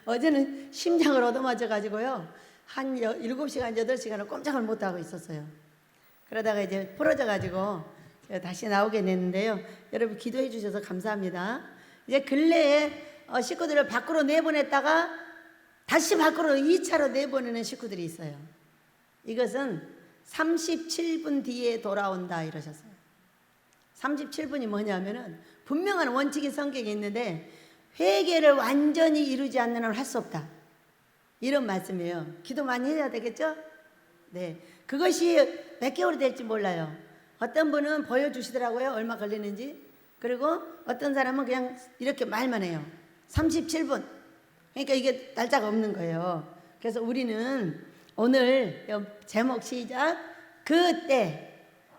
어제는 심장을 얻어맞아가지고요. 한 7시간, 8시간을 꼼짝을 못하고 있었어요. 그러다가 이제 부러져가지고 제가 다시 나오게 됐는데요. 여러분 기도해 주셔서 감사합니다. 이제 근래에 식구들을 밖으로 내보냈다가 다시 밖으로 2차로 내보내는 식구들이 있어요. 이것은 37분 뒤에 돌아온다 이러셨어요. 37분이 뭐냐면은 분명한 원칙이 성경에 있는데 회개를 완전히 이루지 않는 한 할 수 없다. 이런 말씀이에요. 기도 많이 해야 되겠죠? 네. 그것이 몇 개월이 될지 몰라요. 어떤 분은 보여주시더라고요. 얼마 걸리는지. 그리고 어떤 사람은 그냥 이렇게 말만 해요. 37분. 그러니까 이게 날짜가 없는 거예요. 그래서 우리는 오늘 제목 시작. 그때.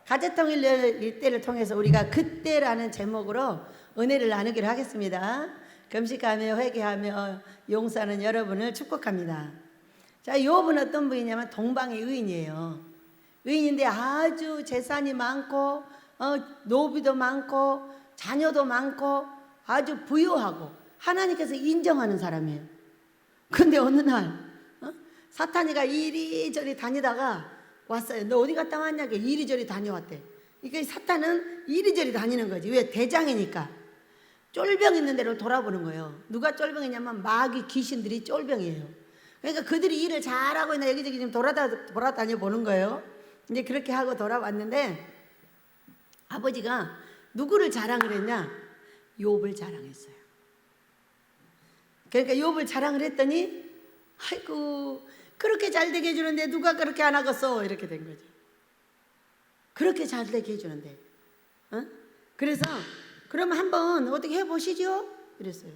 가정통일 일대를 통해서 우리가 그때라는 제목으로 은혜를 나누기로 하겠습니다. 금식하며 회개하며 용서하는 여러분을 축복합니다. 자, 욥은 어떤 분이냐면 동방의 의인이에요. 의인인데 아주 재산이 많고 노비도 많고 자녀도 많고 아주 부유하고 하나님께서 인정하는 사람이에요. 근데 어느 날 사탄이가 이리저리 다니다가 왔어요. 너 어디 갔다 왔냐? 이리저리 다녀왔대. 그러니까 사탄은 이리저리 다니는 거지. 왜? 대장이니까. 쫄병 있는 데로 돌아보는 거예요. 누가 쫄병이냐면 마귀 귀신들이 쫄병이에요. 그러니까 그들이 일을 잘하고 있나 여기저기 좀 돌아다녀 보는 거예요. 이제 그렇게 하고 돌아왔는데 아버지가 누구를 자랑을 했냐? 욥을 자랑했어요. 그러니까 욥을 자랑을 했더니 아이고 그렇게 잘 되게 해주는데 누가 그렇게 안 하겠어? 이렇게 된 거죠. 그렇게 잘 되게 해주는데 그래서 그러면 한번 어떻게 해보시죠? 이랬어요.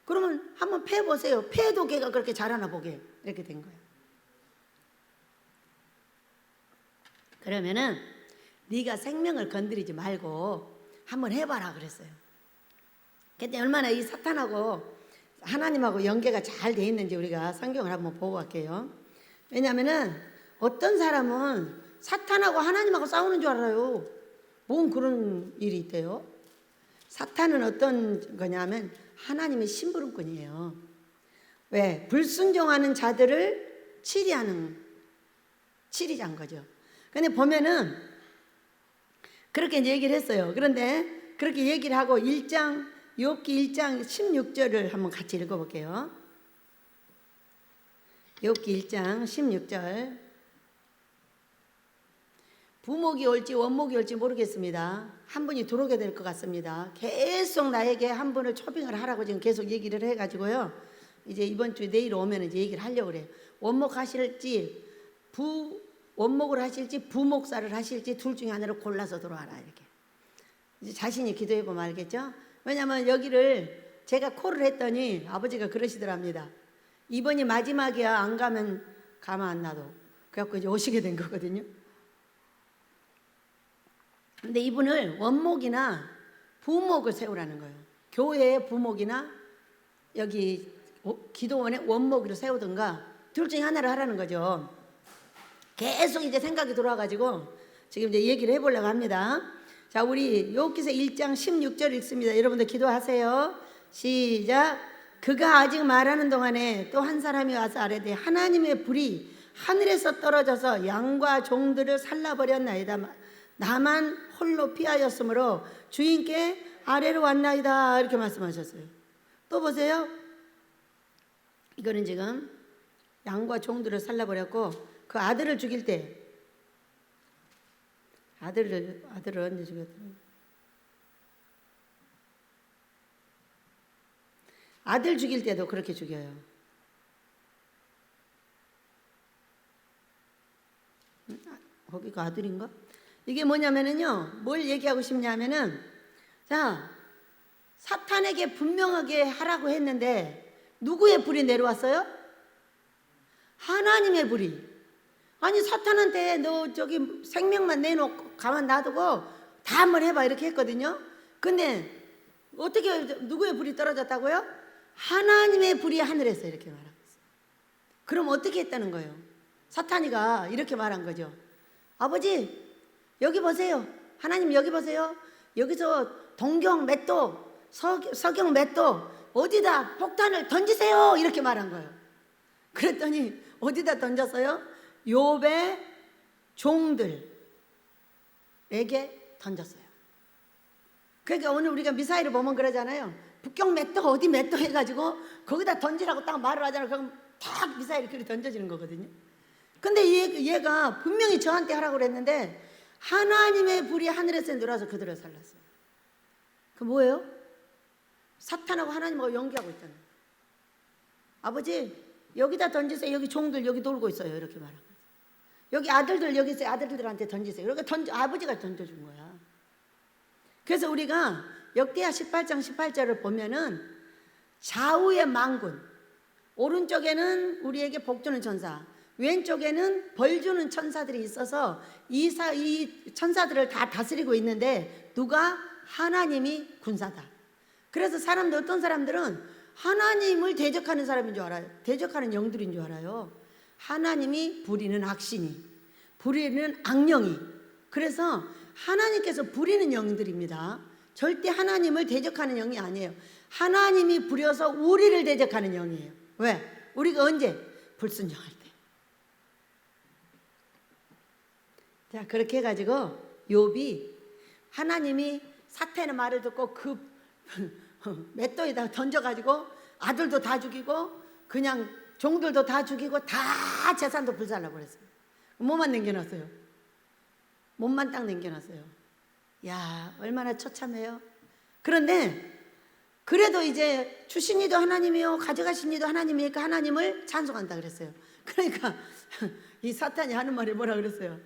그러면 한번 패보세요. 패도 걔가 그렇게 잘하나 보게. 이렇게 된 거예요. 그러면은 네가 생명을 건드리지 말고 한번 해봐라 그랬어요. 근데 얼마나 이 사탄하고 하나님하고 연계가 잘 돼 있는지 우리가 성경을 한번 보고 갈게요. 왜냐하면은 어떤 사람은 사탄하고 하나님하고 싸우는 줄 알아요. 뭔 그런 일이 있대요. 사탄은 어떤 거냐면 하나님의 심부름꾼이에요. 왜? 불순종하는 자들을 치리자인 거죠. 근데 보면은 그렇게 이제 얘기를 했어요. 그런데 그렇게 얘기를 하고 욥기 1장 16절을 한번 같이 읽어볼게요. 욥기 1장 16절. 부목이 올지 원목이 올지 모르겠습니다. 한 분이 들어오게 될 것 같습니다. 계속 나에게 한 분을 초빙을 하라고 지금 계속 얘기를 해가지고요. 이제 이번 주 내일 오면 이제 얘기를 하려고 그래요. 원목 하실지 원목을 하실지 부목사를 하실지 둘 중에 하나를 골라서 들어와라 이렇게. 이제 자신이 기도해 보면 알겠죠? 왜냐하면 여기를 제가 콜을 했더니 아버지가 그러시더랍니다. 이번이 마지막이야. 안 가면 가만 안 놔도. 그래갖고 이제 오시게 된 거거든요. 근데 이분을 원목이나 부목을 세우라는 거예요. 교회의 부목이나 여기 기도원의 원목으로 세우든가 둘 중에 하나를 하라는 거죠. 계속 이제 생각이 들어와가지고 지금 이제 얘기를 해보려고 합니다. 자, 우리 욥기서 1장 16절 읽습니다. 여러분들 기도하세요. 시작. 그가 아직 말하는 동안에 또 한 사람이 와서 아뢰되 하나님의 불이 하늘에서 떨어져서 양과 종들을 살라버렸나이다. 나만 홀로 피하였으므로 주인께 아래로 왔나이다. 이렇게 말씀하셨어요. 또 보세요. 이거는 지금 양과 종들을 살라버렸고 그 아들을 죽일 때 아들을 언제 죽였더라? 아들 죽일 때도 그렇게 죽여요. 거기가 아들인가? 이게 뭐냐면은요, 뭘 얘기하고 싶냐면은, 자, 사탄에게 분명하게 하라고 했는데, 누구의 불이 내려왔어요? 하나님의 불이. 아니, 사탄한테 너 저기 생명만 내놓고 가만 놔두고 다 한번 해봐. 이렇게 했거든요. 근데, 어떻게, 누구의 불이 떨어졌다고요? 하나님의 불이 하늘에서 이렇게 말하고 있어요. 그럼 어떻게 했다는 거예요? 사탄이가 이렇게 말한 거죠. 아버지, 여기 보세요. 하나님 여기 보세요. 여기서 동경 몇 도, 서경 몇 도, 어디다 폭탄을 던지세요 이렇게 말한 거예요. 그랬더니 어디다 던졌어요? 욥의 종들에게 던졌어요. 그러니까 오늘 우리가 미사일을 보면 그러잖아요. 북경 몇 도 어디 몇 도 해가지고 거기다 던지라고 딱 말을 하잖아요. 그럼 딱 미사일이 그렇게 던져지는 거거든요. 근데 얘가 분명히 저한테 하라고 그랬는데 하나님의 불이 하늘에서 내려와서 그들을 살랐어요. 그 뭐예요? 사탄하고 하나님하고 연기하고 있잖아요. 아버지 여기다 던지세요. 여기 종들 여기 놀고 있어요. 이렇게 말하는 거예요. 여기 아들들 여기 있어요. 아들들한테 던지세요. 이렇게 아버지가 던져준 거야. 그래서 우리가 역대하 18장 18절을 보면은 좌우의 만군, 오른쪽에는 우리에게 복주는 천사, 왼쪽에는 벌주는 천사들이 있어서 이 천사들을 다 다스리고 있는데 누가? 하나님이 군사다. 그래서 사람들, 어떤 사람들은 하나님을 대적하는 사람인 줄 알아요. 대적하는 영들인 줄 알아요. 하나님이 부리는 악신이, 부리는 악령이. 그래서 하나님께서 부리는 영들입니다. 절대 하나님을 대적하는 영이 아니에요. 하나님이 부려서 우리를 대적하는 영이에요. 왜? 우리가 언제? 불순종할 때. 자, 그렇게 해가지고 욥이 하나님이 사탄의 말을 듣고 그 맷돌에다 던져가지고 아들도 다 죽이고 그냥 종들도 다 죽이고 다 재산도 불살라고 그랬어요. 몸만 남겨놨어요. 몸만 딱 남겨놨어요. 야, 얼마나 처참해요. 그런데 그래도 이제 주신 이도 하나님이요 가져가신 이도 하나님이니까 하나님을 찬송한다 그랬어요. 그러니까 이 사탄이 하는 말이 뭐라 그랬어요?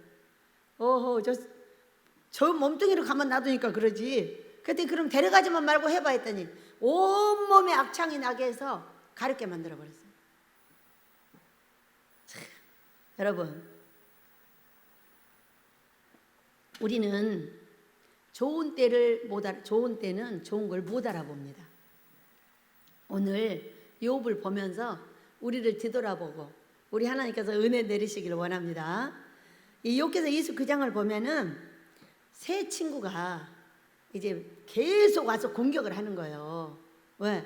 어허, 저 몸뚱이를 가만 놔두니까 그러지. 그때 그럼 데려가지만 말고 해봐 했더니 온몸에 악창이 나게 해서 가렵게 만들어 버렸어요. 참, 여러분, 우리는 좋은 때는 좋은 걸 못 알아봅니다. 오늘 욥을 보면서 우리를 뒤돌아보고 우리 하나님께서 은혜 내리시기를 원합니다. 이 욥기서 29장을 보면은 세 친구가 이제 계속 와서 공격을 하는 거예요. 왜?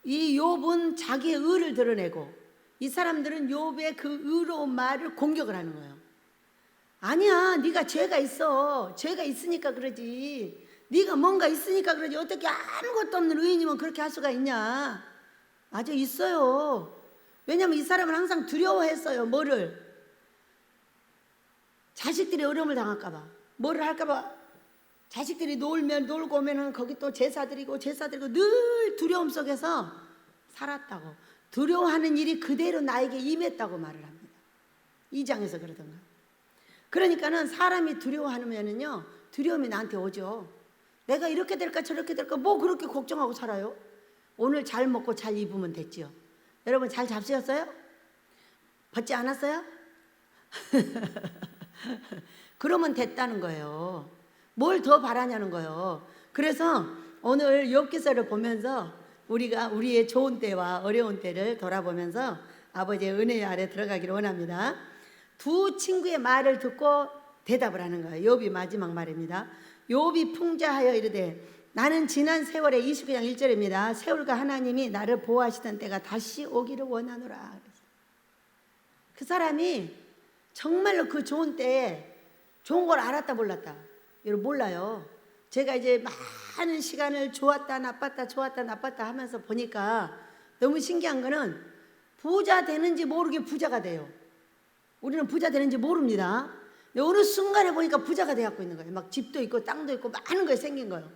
이 욥은 자기의 의를 드러내고 이 사람들은 욥의 그 의로운 말을 공격을 하는 거예요. 아니야, 네가 죄가 있어. 죄가 있으니까 그러지. 네가 뭔가 있으니까 그러지. 어떻게 아무것도 없는 의인이면 그렇게 할 수가 있냐? 맞아, 있어요. 왜냐하면 이 사람은 항상 두려워했어요. 뭐를? 자식들이 어려움을 당할까 봐. 뭐를 할까 봐. 자식들이 놀고 오면은 거기 또 제사드리고 늘 두려움 속에서 살았다고. 두려워하는 일이 그대로 나에게 임했다고 말을 합니다. 2장에서 그러던가. 그러니까는 사람이 두려워하면은요, 두려움이 나한테 오죠. 내가 이렇게 될까 저렇게 될까 뭐 그렇게 걱정하고 살아요? 오늘 잘 먹고 잘 입으면 됐지요. 여러분 잘 잡수셨어요? 벗지 않았어요? 그러면 됐다는 거예요. 뭘 더 바라냐는 거예요. 그래서 오늘 욥기서를 보면서 우리가 우리의 좋은 때와 어려운 때를 돌아보면서 아버지의 은혜 아래 들어가기를 원합니다. 두 친구의 말을 듣고 대답을 하는 거예요. 욥이 마지막 말입니다. 욥이 풍자하여 이르되 나는 지난 세월의 29장 1절입니다. 세월과 하나님이 나를 보호하시던 때가 다시 오기를 원하노라. 그 사람이 정말로 그 좋은 때에 좋은 걸 알았다 몰랐다. 여러분 몰라요. 제가 이제 많은 시간을 좋았다 나빴다 좋았다 나빴다 하면서 보니까 너무 신기한 거는 부자 되는지 모르게 부자가 돼요. 우리는 부자 되는지 모릅니다. 어느 순간에 보니까 부자가 되어갖고 있는 거예요. 막 집도 있고 땅도 있고 많은 거 생긴 거예요.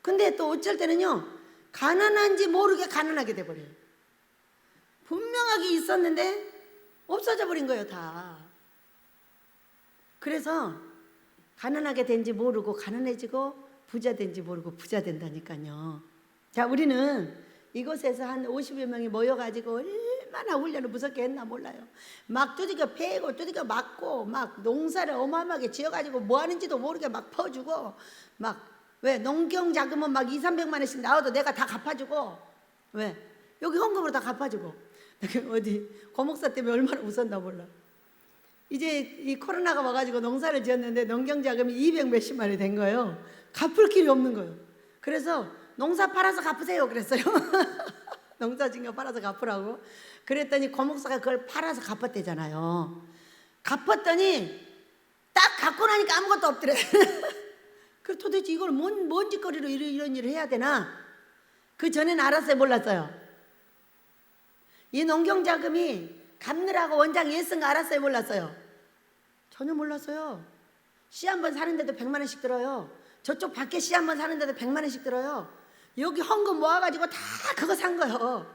근데 또 어쩔 때는요, 가난한지 모르게 가난하게 돼버려요. 분명하게 있었는데 없어져 버린 거예요, 다. 그래서 가난하게 된지 모르고 가난해지고 부자 된지 모르고 부자 된다니까요. 자, 우리는 이곳에서 한 50여 명이 모여가지고 얼마나 훈련을 무섭게 했나 몰라요. 막 두들겨 패고 두들겨 맞고 막 농사를 어마어마하게 지어가지고 뭐 하는지도 모르게 막 퍼주고 막 왜 농경 자금은 막 200~300만 원씩 나와도 내가 다 갚아주고 왜 여기 헌금으로 다 갚아주고 어디 고목사 때문에 얼마나 웃었나 몰라. 이제 이 코로나가 와가지고 농사를 지었는데 농경 자금이 200 몇십만 원이 된 거예요. 갚을 길이 없는 거예요. 그래서 농사 팔아서 갚으세요 그랬어요. 농사 진거 팔아서 갚으라고. 그랬더니 고목사가 그걸 팔아서 갚았대잖아요. 갚았더니 딱 갚고 나니까 아무것도 없더래. 그 도대체 이걸 뭔 짓거리로 이런 일을 해야 되나? 그 전에는 알았어요, 몰랐어요? 이 농경자금이 갚느라고 원장 예쓴 거 알았어요, 몰랐어요? 전혀 몰랐어요. 씨 한 번 사는데도 100만 원씩 들어요. 저쪽 밖에 씨 한 번 사는데도 100만 원씩 들어요. 여기 헌금 모아가지고 다 그거 산 거예요.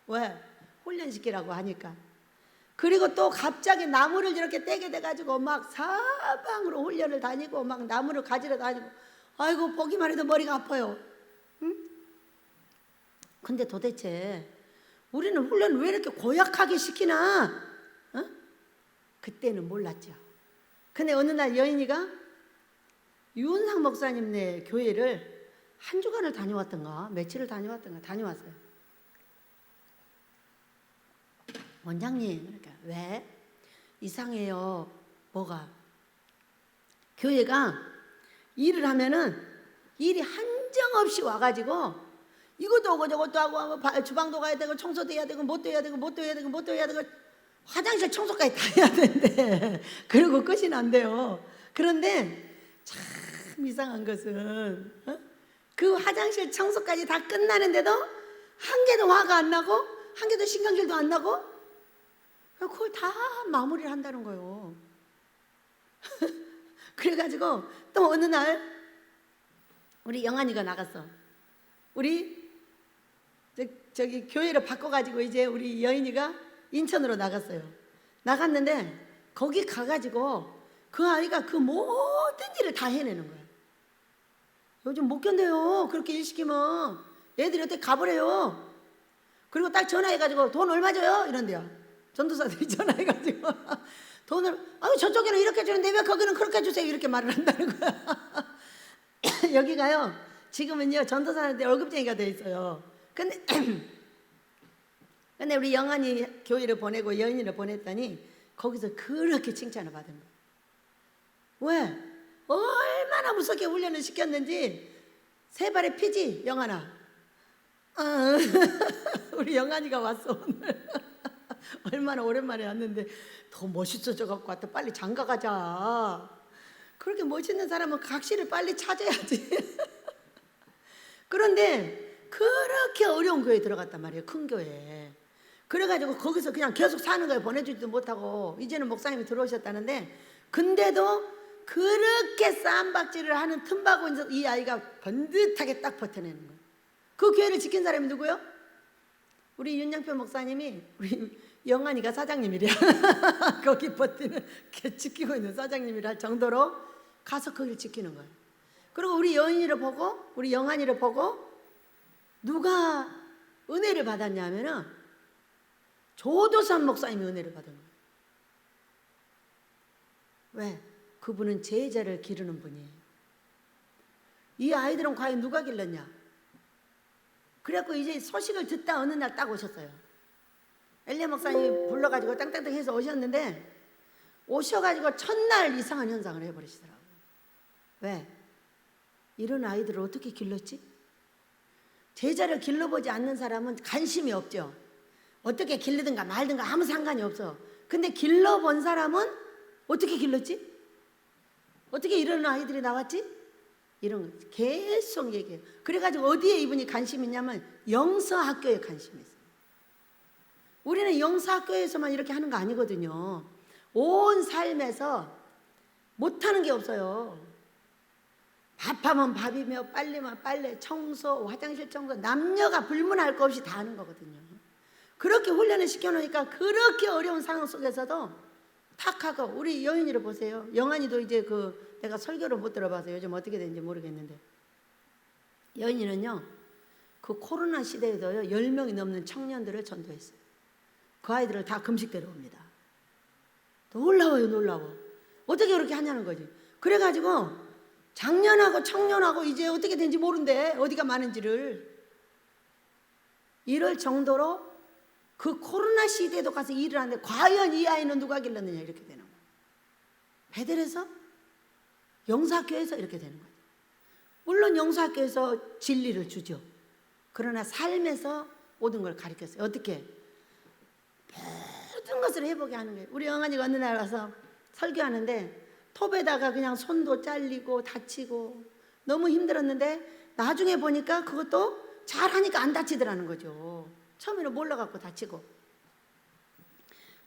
왜? 훈련시키라고 하니까. 그리고 또 갑자기 나무를 이렇게 떼게 돼가지고 막 사방으로 훈련을 다니고 막 나무를 가지러 다니고, 아이고 보기만 해도 머리가 아파요. 응? 근데 도대체 우리는 훈련을 왜 이렇게 고약하게 시키나? 어? 그때는 몰랐죠. 근데 어느 날 여인이가 유은상 목사님네 교회를 한 주간을 다녀왔던가 며칠을 다녀왔어요. 원장님, 그러니까 왜? 이상해요. 뭐가? 교회가 일을 하면은 일이 한정없이 와가지고 이것도 오고 저것도 하고 주방도 가야 되고 청소도 해야 되고 뭣도 해야 되고 뭣도 해야 되고 뭣도 해야 되고 화장실 청소까지 다 해야 되는데 그리고 끝이 난대요. 그런데 참 이상한 것은 그 화장실 청소까지 다 끝나는데도 한 개도 화가 안 나고 한 개도 신경질도 안 나고 그걸 다 마무리를 한다는 거예요. 그래가지고 또 어느 날 우리 영환이가 나갔어. 우리 저기 교회를 바꿔가지고 이제 우리 여인이가 인천으로 나갔어요. 나갔는데 거기 가가지고 그 아이가 그 모든 일을 다 해내는 거예요. 요즘 못 견뎌요. 그렇게 일 시키면 애들이 어떻게 가버려요. 그리고 딱 전화해가지고 돈 얼마 줘요? 이런데요. 전도사들이 전화해가지고 돈을 저쪽에는 이렇게 주는데 왜 거기는 그렇게 주세요? 이렇게 말을 한다는 거야. 여기가요 지금은요 전도사한테 월급쟁이가 돼 있어요. 근데 우리 영환이 교회를 보내고 여인이를 보냈더니 거기서 그렇게 칭찬을 받은 거예요. 왜? 얼마나 무섭게 훈련을 시켰는지. 세 발의 피지 영환아. 우리 영환이가 왔어 오늘. 얼마나 오랜만에 왔는데 더 멋있어져 갖고 왔다. 빨리 장가 가자. 그렇게 멋있는 사람은 각시를 빨리 찾아야지. 그런데 그렇게 어려운 교회에 들어갔단 말이에요. 큰 교회에. 그래가지고 거기서 그냥 계속 사는 거예요. 보내주지도 못하고. 이제는 목사님이 들어오셨다는데 근데도 그렇게 쌈박질을 하는 틈바구니에서 이 아이가 번듯하게 딱 버텨내는 거예요. 그 교회를 지킨 사람이 누구요? 우리 윤영표 목사님이 우리 영환이가 사장님이래요. 거기 버티는 지키고 있는 사장님이라 정도로 가서 거기를 지키는 거예요. 그리고 우리 여인이를 보고 우리 영환이를 보고 누가 은혜를 받았냐면은 조도산 목사님이 은혜를 받은 거예요. 왜? 그분은 제자를 기르는 분이에요. 이 아이들은 과연 누가 길렀냐? 그래갖고 이제 소식을 듣다 어느 날 딱 오셨어요. 엘리야 목사님이 불러가지고 땅땅땅 해서 오셨는데 오셔가지고 첫날 이상한 현상을 해버리시더라고요. 왜? 이런 아이들을 어떻게 길렀지? 제자를 길러보지 않는 사람은 관심이 없죠. 어떻게 길르든가 말든가 아무 상관이 없어. 근데 길러본 사람은 어떻게 길렀지? 어떻게 이런 아이들이 나왔지? 이런 거 계속 얘기해요. 그래가지고 어디에 이분이 관심이 있냐면 영서학교에 관심이 있어요. 우리는 영서학교에서만 이렇게 하는 거 아니거든요. 온 삶에서 못하는 게 없어요. 밥하면 밥이며 빨래면 빨래, 청소, 화장실 청소, 남녀가 불문할 것 없이 다 하는 거거든요. 그렇게 훈련을 시켜놓으니까 그렇게 어려운 상황 속에서도 탁 하고. 우리 여인이를 보세요. 영환이도 이제 내가 설교를 못 들어봐서 요즘 어떻게 되는지 모르겠는데 여인이는요 그 코로나 시대에도요 10명이 넘는 청년들을 전도했어요. 그 아이들을 다 금식 데려옵니다. 놀라워요. 놀라워. 어떻게 그렇게 하냐는 거지. 그래가지고 작년하고 청년하고 이제 어떻게 되는지 모른대. 어디가 많은지를. 이럴 정도로 그 코로나 시대에도 가서 일을 하는데 과연 이 아이는 누가 길렀느냐 이렇게 되는 거예요. 베델에서 영사교에서 이렇게 되는 거예요. 물론 영수학교에서 진리를 주죠. 그러나 삶에서 모든 걸 가르쳤어요. 어떻게? 모든 것을 해보게 하는 거예요. 우리 영환이가 어느 날 와서 설교하는데 톱에다가 그냥 손도 잘리고 다치고 너무 힘들었는데 나중에 보니까 그것도 잘하니까 안 다치더라는 거죠. 처음에는 몰라갖고 다치고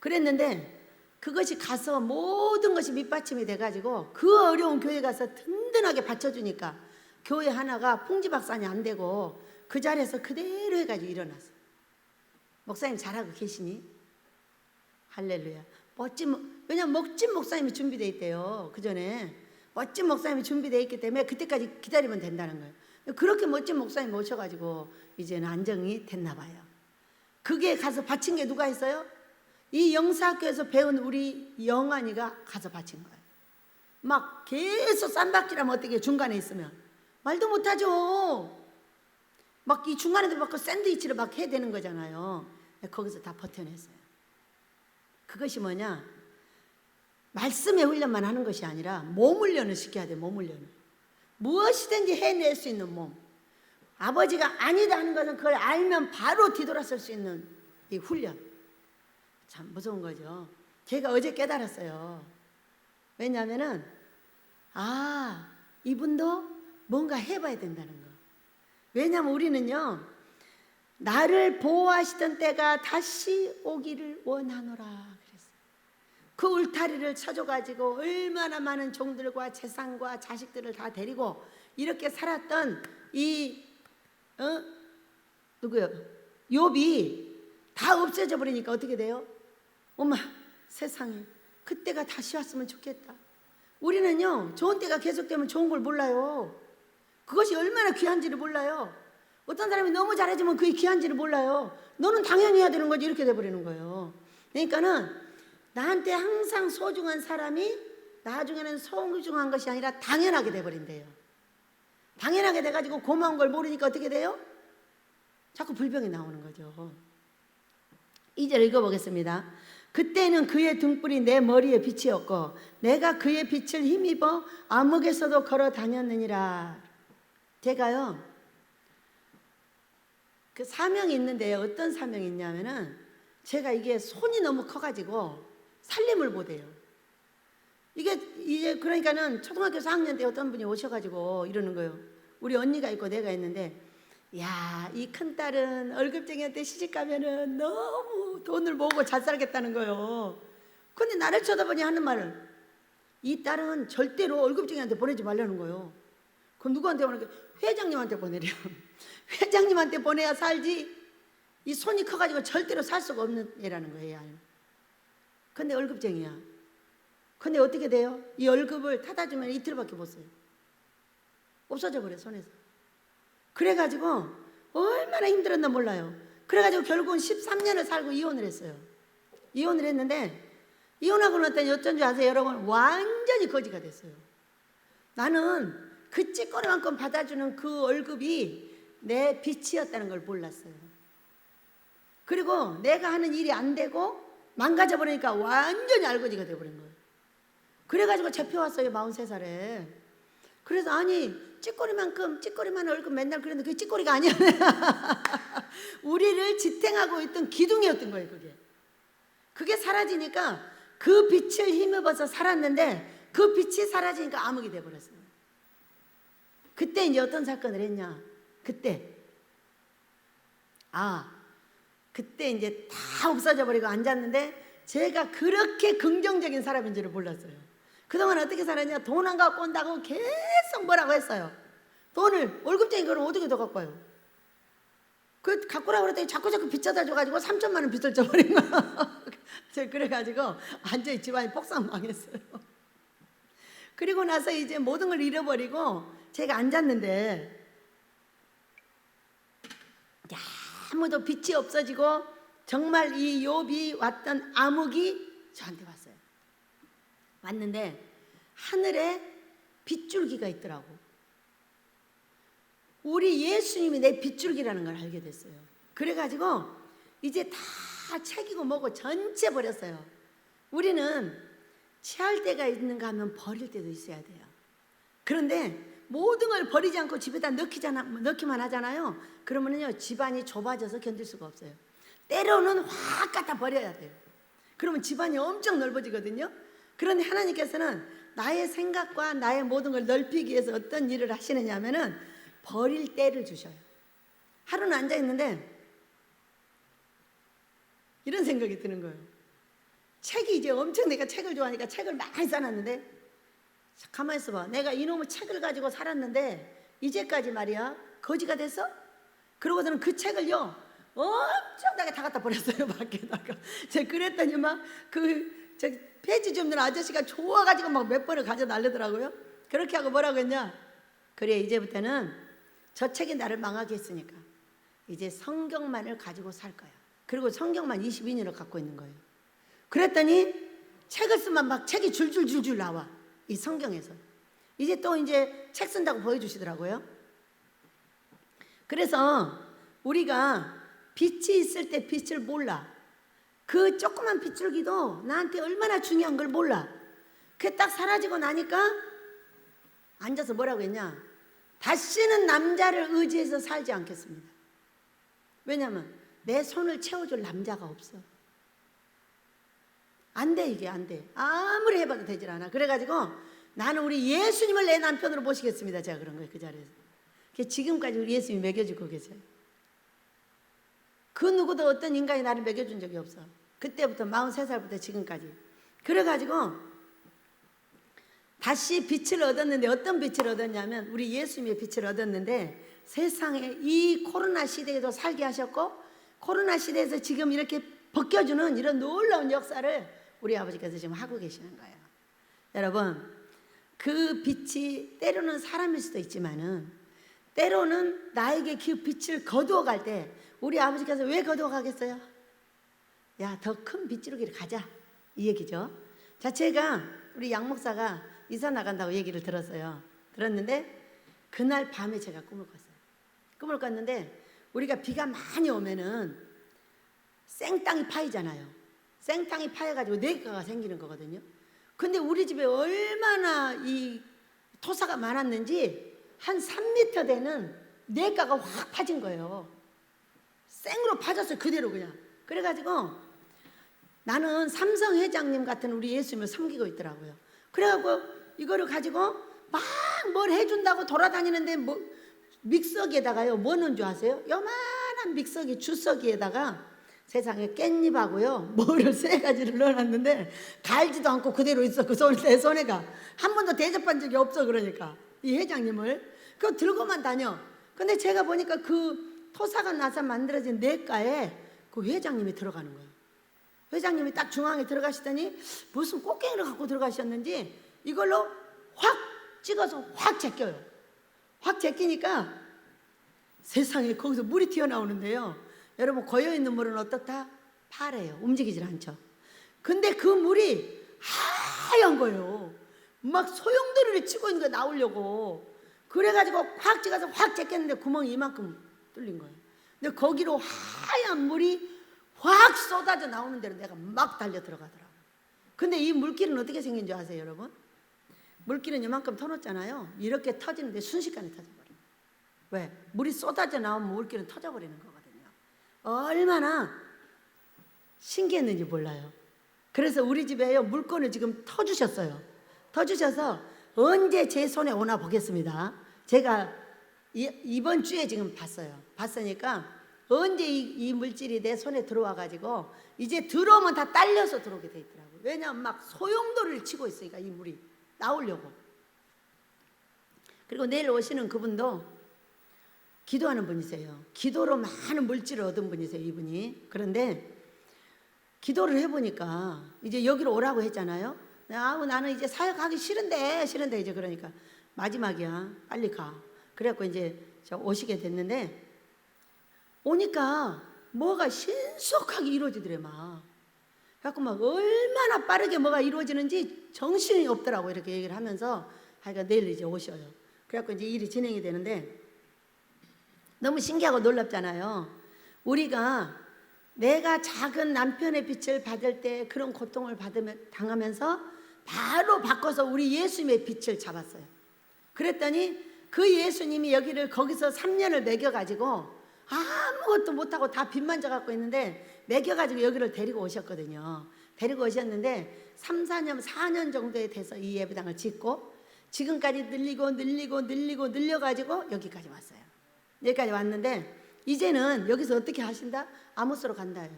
그랬는데 그것이 가서 모든 것이 밑받침이 돼가지고 그 어려운 교회 가서 든든하게 받쳐주니까 교회 하나가 풍지박산이 안 되고 그 자리에서 그대로 해가지고 일어났어. 목사님 잘하고 계시니? 할렐루야. 왜냐면 멋진 목사님이 준비되어 있대요. 그 전에 멋진 목사님이 준비되어 있기 때문에 그때까지 기다리면 된다는 거예요. 그렇게 멋진 목사님 모셔가지고 이제는 안정이 됐나 봐요. 그게 가서 바친 게 누가 있어요? 이 영사학교에서 배운 우리 영환이가 가서 바친 거예요. 막 계속 쌈박질하면 어떻게 중간에 있으면 말도 못하죠. 막 이 중간에도 막 샌드위치를 막 해야 되는 거잖아요. 거기서 다 버텨냈어요. 그것이 뭐냐? 말씀의 훈련만 하는 것이 아니라 몸 훈련을 시켜야 돼. 몸 훈련을. 무엇이든지 해낼 수 있는 몸. 아버지가 아니다 하는 것은 그걸 알면 바로 뒤돌아설 수 있는 이 훈련. 참 무서운 거죠. 제가 어제 깨달았어요. 왜냐하면은 이분도 뭔가 해봐야 된다는 거. 왜냐하면 우리는요, 나를 보호하시던 때가 다시 오기를 원하노라 그랬어요. 그 울타리를 쳐줘가지고 얼마나 많은 종들과 재산과 자식들을 다 데리고 이렇게 살았던 누구요? 욥이 다 없어져 버리니까 어떻게 돼요? 엄마 세상에 그때가 다시 왔으면 좋겠다. 우리는요, 좋은 때가 계속되면 좋은 걸 몰라요. 그것이 얼마나 귀한지를 몰라요. 어떤 사람이 너무 잘해주면 그게 귀한지를 몰라요. 너는 당연히 해야 되는 거지 이렇게 돼버리는 거예요. 그러니까는 나한테 항상 소중한 사람이 나중에는 소중한 것이 아니라 당연하게 돼버린대요. 당연하게 돼가지고 고마운 걸 모르니까 어떻게 돼요? 자꾸 불평이 나오는 거죠. 2절 읽어보겠습니다. 그때는 그의 등불이 내 머리에 빛이었고 내가 그의 빛을 힘입어 암흑에서도 걸어 다녔느니라. 제가요, 그 사명이 있는데 어떤 사명이 있냐면은 제가 이게 손이 너무 커가지고 살림을 못해요. 이게 그러니까는 초등학교 4학년 때 어떤 분이 오셔가지고 이러는 거예요. 우리 언니가 있고 내가 있는데, 야, 이 큰딸은 월급쟁이한테 시집가면은 너무 돈을 모으고 잘 살겠다는 거예요. 근데 나를 쳐다보니 하는 말은, 이 딸은 절대로 월급쟁이한테 보내지 말라는 거예요. 그럼 누구한테 보내게? 회장님한테 보내래요. 회장님한테 보내야 살지, 이 손이 커가지고 절대로 살 수가 없는 애라는 거예요. 근데 월급쟁이야. 근데 어떻게 돼요? 이 월급을 타다 주면 이틀밖에 못 써요. 없어져 버려, 손에서. 그래가지고 얼마나 힘들었나 몰라요. 그래가지고 결국은 13년을 살고 이혼을 했어요. 이혼을 했는데, 이혼하고 났더니 어쩐 줄 아세요, 여러분? 완전히 거지가 됐어요. 나는 그 찌꺼리만큼 받아주는 그 월급이 내 빚이었다는 걸 몰랐어요. 그리고 내가 하는 일이 안 되고 망가져 버리니까 완전히 알거지가 돼버린 거예요. 그래가지고 잡혀왔어요, 43살에. 그래서 아니, 찌꺼리만 월급 맨날 그랬는데 그게 찌꺼리가 아니야. 우리를 지탱하고 있던 기둥이었던 거예요, 그게. 그게 사라지니까 그 빛을 힘입어서 살았는데 그 빛이 사라지니까 암흑이 돼버렸어요. 그때 이제 어떤 사건을 했냐? 그때 이제 다 없어져 버리고 앉았는데 제가 그렇게 긍정적인 사람인 줄을 몰랐어요. 그동안 어떻게 살았냐? 돈 안 갖고 온다고 계속 뭐라고 했어요. 돈을, 월급쟁이 그럼 어떻게 더 갖고 와요? 그 갖고 오라고 그랬더니 자꾸 빚져다 줘가지고 3천만 원 빚을 져버린 거야. 그래가지고 완전히 집안이 폭삭 망했어요. 그리고 나서 이제 모든 걸 잃어버리고 제가 앉았는데 아무도 빛이 없어지고 정말 이 욥이 왔던 암흑이 저한테 왔어요. 왔는데 하늘에 빗줄기가 있더라고. 우리 예수님이 내 빗줄기라는 걸 알게 됐어요. 그래가지고 이제 다 책이고 뭐고 전체 버렸어요. 우리는 취할 때가 있는가 하면 버릴 때도 있어야 돼요. 그런데 모든 걸 버리지 않고 집에다 넣기만 하잖아요. 그러면요 집안이 좁아져서 견딜 수가 없어요. 때로는 확 갖다 버려야 돼요. 그러면 집안이 엄청 넓어지거든요. 그런데 하나님께서는 나의 생각과 나의 모든 걸 넓히기 위해서 어떤 일을 하시느냐 하면은 버릴 때를 주셔요. 하루는 앉아있는데 이런 생각이 드는 거예요. 책이 이제 엄청, 내가 책을 좋아하니까 책을 많이 써놨는데, 가만히 있어봐. 내가 이놈의 책을 가지고 살았는데 이제까지 말이야 거지가 됐어? 그러고서는 그 책을요 엄청나게 다 갖다 버렸어요. 밖에다가. 제가 그랬더니 막 저 폐지 줍는 아저씨가 좋아가지고 막 몇 번을 가져 날르더라고요. 그렇게 하고 뭐라고 했냐, 그래 이제부터는 저 책이 나를 망하게 했으니까 이제 성경만을 가지고 살 거야. 그리고 성경만 22년을 갖고 있는 거예요. 그랬더니 책을 쓰면 막 책이 줄줄줄줄 나와. 이 성경에서. 이제 또 이제 책 쓴다고 보여주시더라고요. 그래서 우리가 빛이 있을 때 빛을 몰라. 그 조그만 빗줄기도 나한테 얼마나 중요한 걸 몰라. 그게 딱 사라지고 나니까 앉아서 뭐라고 했냐, 다시는 남자를 의지해서 살지 않겠습니다. 왜냐하면 내 손을 채워줄 남자가 없어. 안 돼, 이게 안 돼. 아무리 해봐도 되질 않아. 그래가지고 나는 우리 예수님을 내 남편으로 모시겠습니다. 제가 그런 거예요, 그 자리에서. 지금까지 우리 예수님이 먹여주고 계세요. 그 누구도 어떤 인간이 나를 먹여준 적이 없어. 그때부터 43살부터 지금까지. 그래가지고 다시 빛을 얻었는데, 어떤 빛을 얻었냐면 우리 예수님의 빛을 얻었는데, 세상에 이 코로나 시대에도 살게 하셨고, 코로나 시대에서 지금 이렇게 벗겨주는 이런 놀라운 역사를 우리 아버지께서 지금 하고 계시는 거예요. 여러분, 그 빛이 때로는 사람일 수도 있지만은 때로는 나에게 그 빛을 거두어 갈 때 우리 아버지께서 왜 거두어 가겠어요? 야, 더 큰 빗줄기를 가자, 이 얘기죠. 자, 제가 우리 양 목사가 이사 나간다고 얘기를 들었어요. 들었는데 그날 밤에 제가 꿈을 꿨어요. 꿈을 꿨는데 우리가 비가 많이 오면은 생땅이 파이잖아요. 생땅이 파여가지고 뇌가가 생기는 거거든요. 근데 우리 집에 얼마나 이 토사가 많았는지 한 3m 되는 뇌가가 확 파진 거예요. 생으로 파졌어요, 그대로 그냥. 그래가지고 나는 삼성 회장님 같은 우리 예수님을 섬기고 있더라고요. 그래갖고 이거를 가지고 막 뭘 해준다고 돌아다니는데, 뭐 믹서기에다가요, 뭐 넣은 줄 아세요? 요만한 믹서기, 주석이에다가 세상에 깻잎하고요 뭐를 3가지를 넣어놨는데 갈지도 않고 그대로 있어. 내 손에가 한 번도 대접한 적이 없어. 그러니까 이 회장님을 그거 들고만 다녀. 근데 제가 보니까 그 토사가 나서 만들어진 뇌가에 그 회장님이 들어가는 거예요. 회장님이 딱 중앙에 들어가시더니 무슨 꽃갱이를 갖고 들어가셨는지 이걸로 확 찍어서 확 제껴요. 확 제끼니까 세상에 거기서 물이 튀어나오는데요, 여러분 고여있는 물은 어떻다? 파래요. 움직이질 않죠. 근데 그 물이 하얀 거예요. 막 소용돌이를 치고 있는 거 나오려고. 그래가지고 확 찍어서 확 제꼈는데 구멍이 이만큼 뚫린 거예요. 근데 거기로 하얀 물이 확 쏟아져 나오는 대로 내가 막 달려 들어가더라고요. 근데 이 물길은 어떻게 생긴 줄 아세요, 여러분? 물길은 이만큼 터놓잖아요. 이렇게 터지는데 순식간에 터져버려요. 왜? 물이 쏟아져 나오면 물길은 터져버리는 거거든요. 얼마나 신기했는지 몰라요. 그래서 우리 집에요, 물건을 지금 터주셨어요. 터주셔서 언제 제 손에 오나 보겠습니다. 제가 이번 주에 지금 봤어요. 봤으니까 언제 이 물질이 내 손에 들어와가지고 이제 들어오면 다 딸려서 들어오게 돼 있더라고요. 왜냐하면 막 소용돌이를 치고 있으니까 이 물이 나오려고. 그리고 내일 오시는 그분도 기도하는 분이세요. 기도로 많은 물질을 얻은 분이세요, 이분이. 그런데 기도를 해보니까 이제 여기로 오라고 했잖아요. 나는 이제 사역하기 싫은데 이제 그러니까 마지막이야, 빨리 가. 그래갖고 이제 오시게 됐는데, 오니까 뭐가 신속하게 이루어지더래 막. 그래갖고 막 얼마나 빠르게 뭐가 이루어지는지 정신이 없더라고. 이렇게 얘기를 하면서 하여간 내일 이제 오셔요. 그래갖고 이제 일이 진행이 되는데 너무 신기하고 놀랍잖아요. 우리가 내가 작은 남편의 빛을 받을 때 그런 고통을 당하면서 바로 바꿔서 우리 예수님의 빛을 잡았어요. 그랬더니 그 예수님이 여기를 거기서 3년을 먹여가지고 아무것도 못하고 다 빚만 져갖고 있는데 먹여가지고 여기를 데리고 오셨거든요. 데리고 오셨는데 3, 4년, 4년 정도에 돼서 이 예배당을 짓고 지금까지 늘려가지고 여기까지 왔어요. 여기까지 왔는데 이제는 여기서 어떻게 하신다? 아모스로 간다요.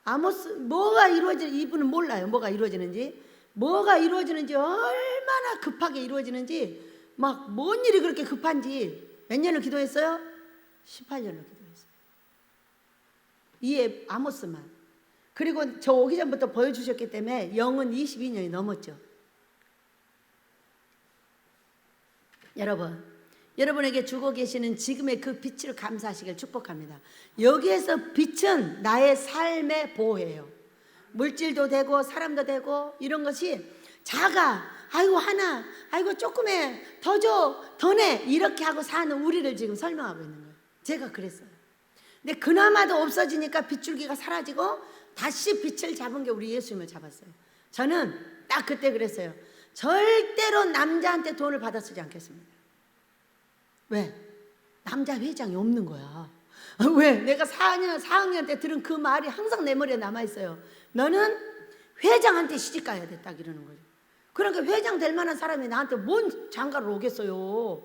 아모스 뭐가 이분은 몰라요. 뭐가 이루어지는지 얼마나 급하게 이루어지는지 막 뭔 일이 그렇게 급한지 몇 년을 기도했어요? 18년을 기도했어요. 이 아모스만. 그리고 저 오기 전부터 보여주셨기 때문에 영은 22년이 넘었죠. 여러분에게 주고 계시는 지금의 그 빛을 감사하시길 축복합니다. 여기에서 빛은 나의 삶의 보호예요. 물질도 되고 사람도 되고 이런 것이 작아, 아이고 하나, 아이고 조금해, 더 줘, 더 내 이렇게 하고 사는 우리를 지금 설명하고 있는 거예요. 제가 그랬어요. 근데 그나마도 없어지니까 빗줄기가 사라지고 다시 빛을 잡은 게 우리 예수님을 잡았어요. 저는 딱 그때 그랬어요. 절대로 남자한테 돈을 받아 쓰지 않겠습니다. 왜? 남자 회장이 없는 거야. 왜? 내가 4학년 때 들은 그 말이 항상 내 머리에 남아있어요. 너는 회장한테 시집가야 돼. 딱 이러는 거죠. 그러니까 회장 될 만한 사람이 나한테 뭔 장가를 오겠어요.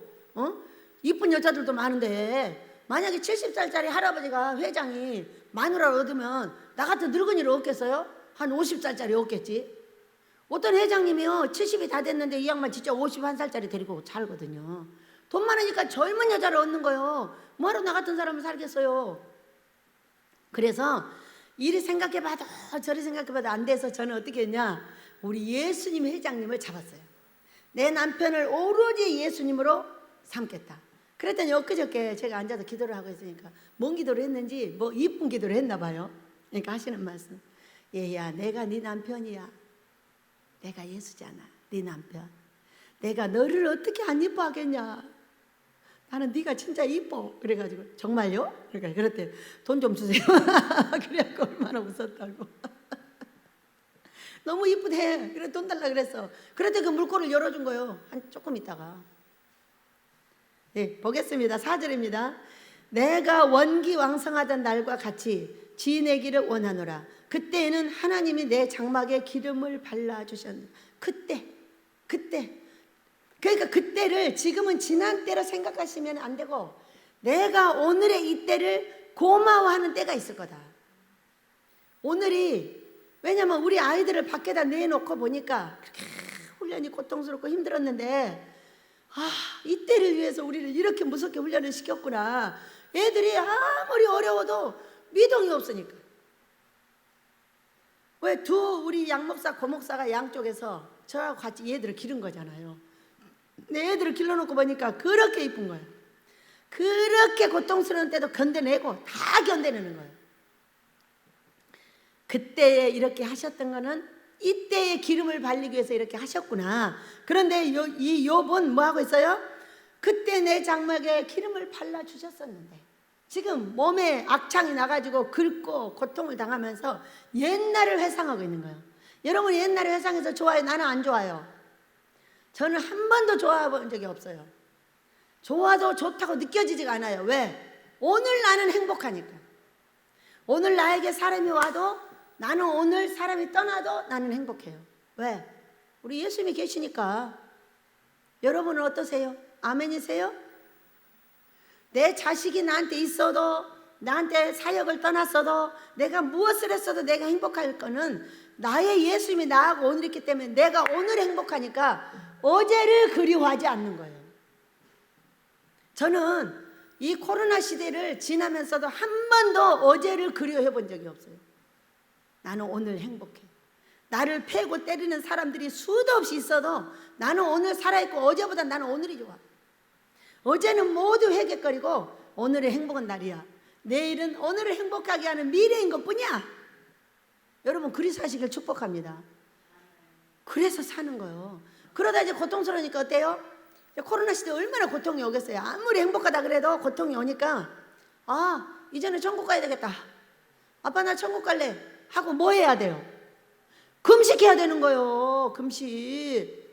이쁜 여자들도 많은데 만약에 70살짜리 할아버지가 회장이 마누라를 얻으면 나 같은 늙은이를 얻겠어요? 한 50살짜리 얻겠지. 어떤 회장님이요 70이 다 됐는데 이 양반 진짜 51살짜리 데리고 살거든요. 돈 많으니까 젊은 여자를 얻는 거예요. 뭐하러 나 같은 사람을 살겠어요. 그래서 이리 생각해봐도 저리 생각해봐도 안 돼서 저는 어떻게 했냐, 우리 예수님 회장님을 잡았어요. 내 남편을 오로지 예수님으로 삼겠다. 그랬더니 엊그저께 제가 앉아서 기도를 하고 있으니까 뭔 기도를 했는지 뭐 이쁜 기도를 했나 봐요. 그러니까 하시는 말씀, 얘야 내가 네 남편이야. 내가 예수잖아. 네 남편. 내가 너를 어떻게 안 이뻐하겠냐. 나는 네가 진짜 이뻐. 그래가지고 정말요? 그러니까 그랬대. 돈 좀 주세요. 그래갖고 얼마나 웃었다고. 너무 이쁘대. 그래 돈 달라 그랬어. 그랬더니 그 물건을 열어준 거예요. 한 조금 있다가. 네, 보겠습니다. 4절입니다. 내가 원기왕성하던 날과 같이 지내기를 원하노라. 그때에는 하나님이 내 장막에 기름을 발라주셨는데 그때 그러니까 그때를 지금은 지난 때로 생각하시면 안 되고 내가 오늘의 이 때를 고마워하는 때가 있을 거다. 오늘이 왜냐면 우리 아이들을 밖에다 내놓고 보니까 그렇게 훈련이 고통스럽고 힘들었는데 이 때를 위해서 우리를 이렇게 무섭게 훈련을 시켰구나. 애들이 아무리 어려워도 미동이 없으니까. 왜 우리 양목사 고목사가 양쪽에서 저하고 같이 얘들을 기른 거잖아요. 내 애들을 길러놓고 보니까 그렇게 이쁜 거예요. 그렇게 고통스러운 때도 견뎌내고 다 견뎌내는 거예요. 그때에 이렇게 하셨던 거는 이때의 기름을 발리기 위해서 이렇게 하셨구나. 그런데 이 욥은 뭐 하고 있어요? 그때 내 장막에 기름을 발라주셨었는데 지금 몸에 악창이 나가지고 긁고 고통을 당하면서 옛날을 회상하고 있는 거예요. 여러분 옛날에 회상해서 좋아요? 나는 안 좋아요. 저는 한 번도 좋아해 본 적이 없어요. 좋아도 좋다고 느껴지지가 않아요. 왜? 오늘 나는 행복하니까. 오늘 나에게 사람이 와도 나는 오늘 사람이 떠나도 나는 행복해요. 왜? 우리 예수님이 계시니까. 여러분은 어떠세요? 아멘이세요? 내 자식이 나한테 있어도 나한테 사역을 떠났어도 내가 무엇을 했어도 내가 행복할 거는 나의 예수님이 나하고 오늘 있기 때문에 내가 오늘 행복하니까 어제를 그리워하지 않는 거예요. 저는 이 코로나 시대를 지나면서도 한 번도 어제를 그리워해 본 적이 없어요. 나는 오늘 행복해. 나를 패고 때리는 사람들이 수도 없이 있어도 나는 오늘 살아있고 어제보다 나는 오늘이 좋아. 어제는 모두 회개거리고 오늘의 행복한 날이야. 내일은 오늘을 행복하게 하는 미래인 것뿐이야. 여러분 그리 사시길 축복합니다. 그래서 사는 거예요. 그러다 이제 고통스러우니까 어때요? 코로나 시대 얼마나 고통이 오겠어요. 아무리 행복하다 그래도 고통이 오니까 이제는 천국 가야 되겠다. 아빠 나 천국 갈래 하고 뭐 해야 돼요? 금식해야 되는 거예요. 금식.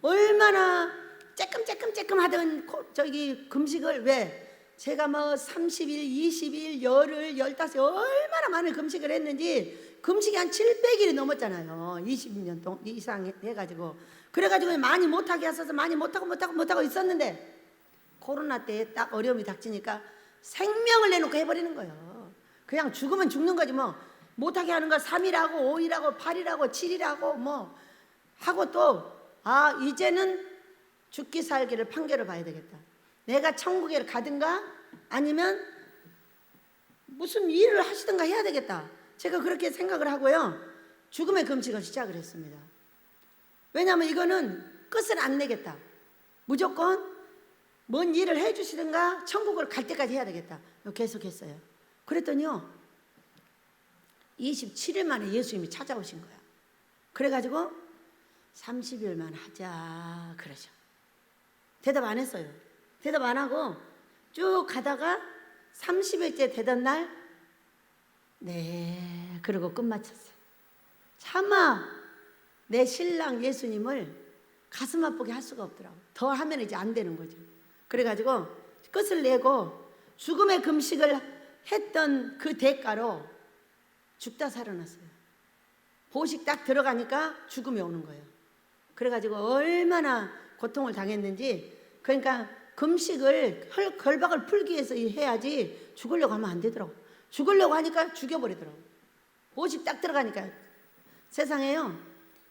얼마나 쬐끔 하게끔 하던 저기 금식을 왜? 제가 뭐 30일, 20일, 열흘, 15일 얼마나 많은 금식을 했는지 금식이 한 700일이 넘었잖아요. 20년 이상 해가지고. 그래가지고 많이 못하게 했어서 많이 못하고 있었는데 코로나 때 딱 어려움이 닥치니까 생명을 내놓고 해버리는 거예요. 그냥 죽으면 죽는 거지 뭐. 못하게 하는 거 3일하고 5일하고 8일하고 7일하고 뭐 하고 또 이제는 죽기 살기를 판결을 봐야 되겠다. 내가 천국에 가든가 아니면 무슨 일을 하시든가 해야 되겠다. 제가 그렇게 생각을 하고요. 죽음의 금식을 시작을 했습니다. 왜냐하면 이거는 끝을 안 내겠다. 무조건 뭔 일을 해주시든가 천국을 갈 때까지 해야 되겠다. 계속했어요. 그랬더니요 27일 만에 예수님이 찾아오신 거야. 그래가지고 30일만 하자 그러죠. 대답 안 했어요. 대답 안 하고 쭉 가다가 30일째 되던 날 네 그러고 끝마쳤어요. 차마 내 신랑 예수님을 가슴 아프게 할 수가 없더라고. 더 하면 이제 안 되는 거죠. 그래가지고 끝을 내고 죽음의 금식을 했던 그 대가로 죽다 살아났어요. 보식 딱 들어가니까 죽음이 오는 거예요. 그래가지고 얼마나 고통을 당했는지. 그러니까 금식을 결박을 풀기 위해서 해야지 죽으려고 하면 안 되더라고. 죽으려고 하니까 죽여버리더라고. 보식 딱 들어가니까. 세상에요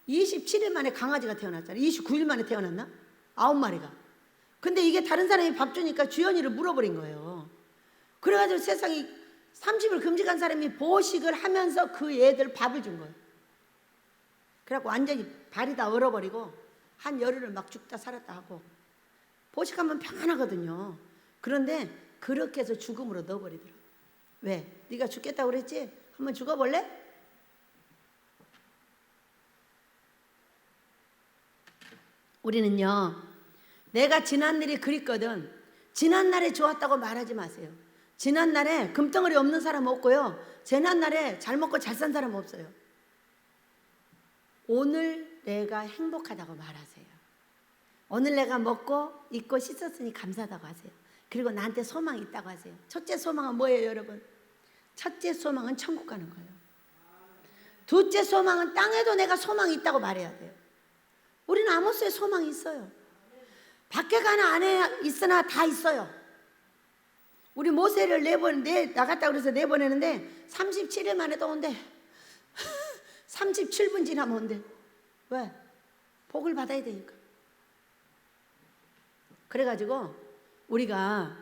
27일 만에 강아지가 태어났잖아요. 29일 만에 태어났나? 9마리가. 근데 이게 다른 사람이 밥 주니까 주연이를 물어버린 거예요. 그래가지고 세상이 30일 금식한 사람이 보식을 하면서 그 애들 밥을 준 거예요. 그래갖고 완전히 발이 다 얼어버리고 한 열흘을 막 죽다 살았다 하고. 보식하면 평안하거든요. 그런데 그렇게 해서 죽음으로 넣어버리더라고. 왜? 네가 죽겠다고 그랬지? 한번 죽어볼래? 우리는요 내가 지난날이 그립거든 지난날에 좋았다고 말하지 마세요. 지난날에 금덩어리 없는 사람 없고요 지난날에 잘 먹고 잘 산 사람 없어요. 오늘 내가 행복하다고 말하세요. 오늘 내가 먹고 입고 씻었으니 감사하다고 하세요. 그리고 나한테 소망이 있다고 하세요. 첫째 소망은 뭐예요 여러분? 첫째 소망은 천국 가는 거예요. 둘째 소망은 땅에도 내가 소망이 있다고 말해야 돼요. 우리는 아모스에 소망이 있어요. 밖에 가나 안에 있으나 다 있어요. 우리 모세를 나갔다 그래서 내보내는데 37일 만에 또 온대. 37분 지나면 온대. 왜? 복을 받아야 되니까. 그래가지고 우리가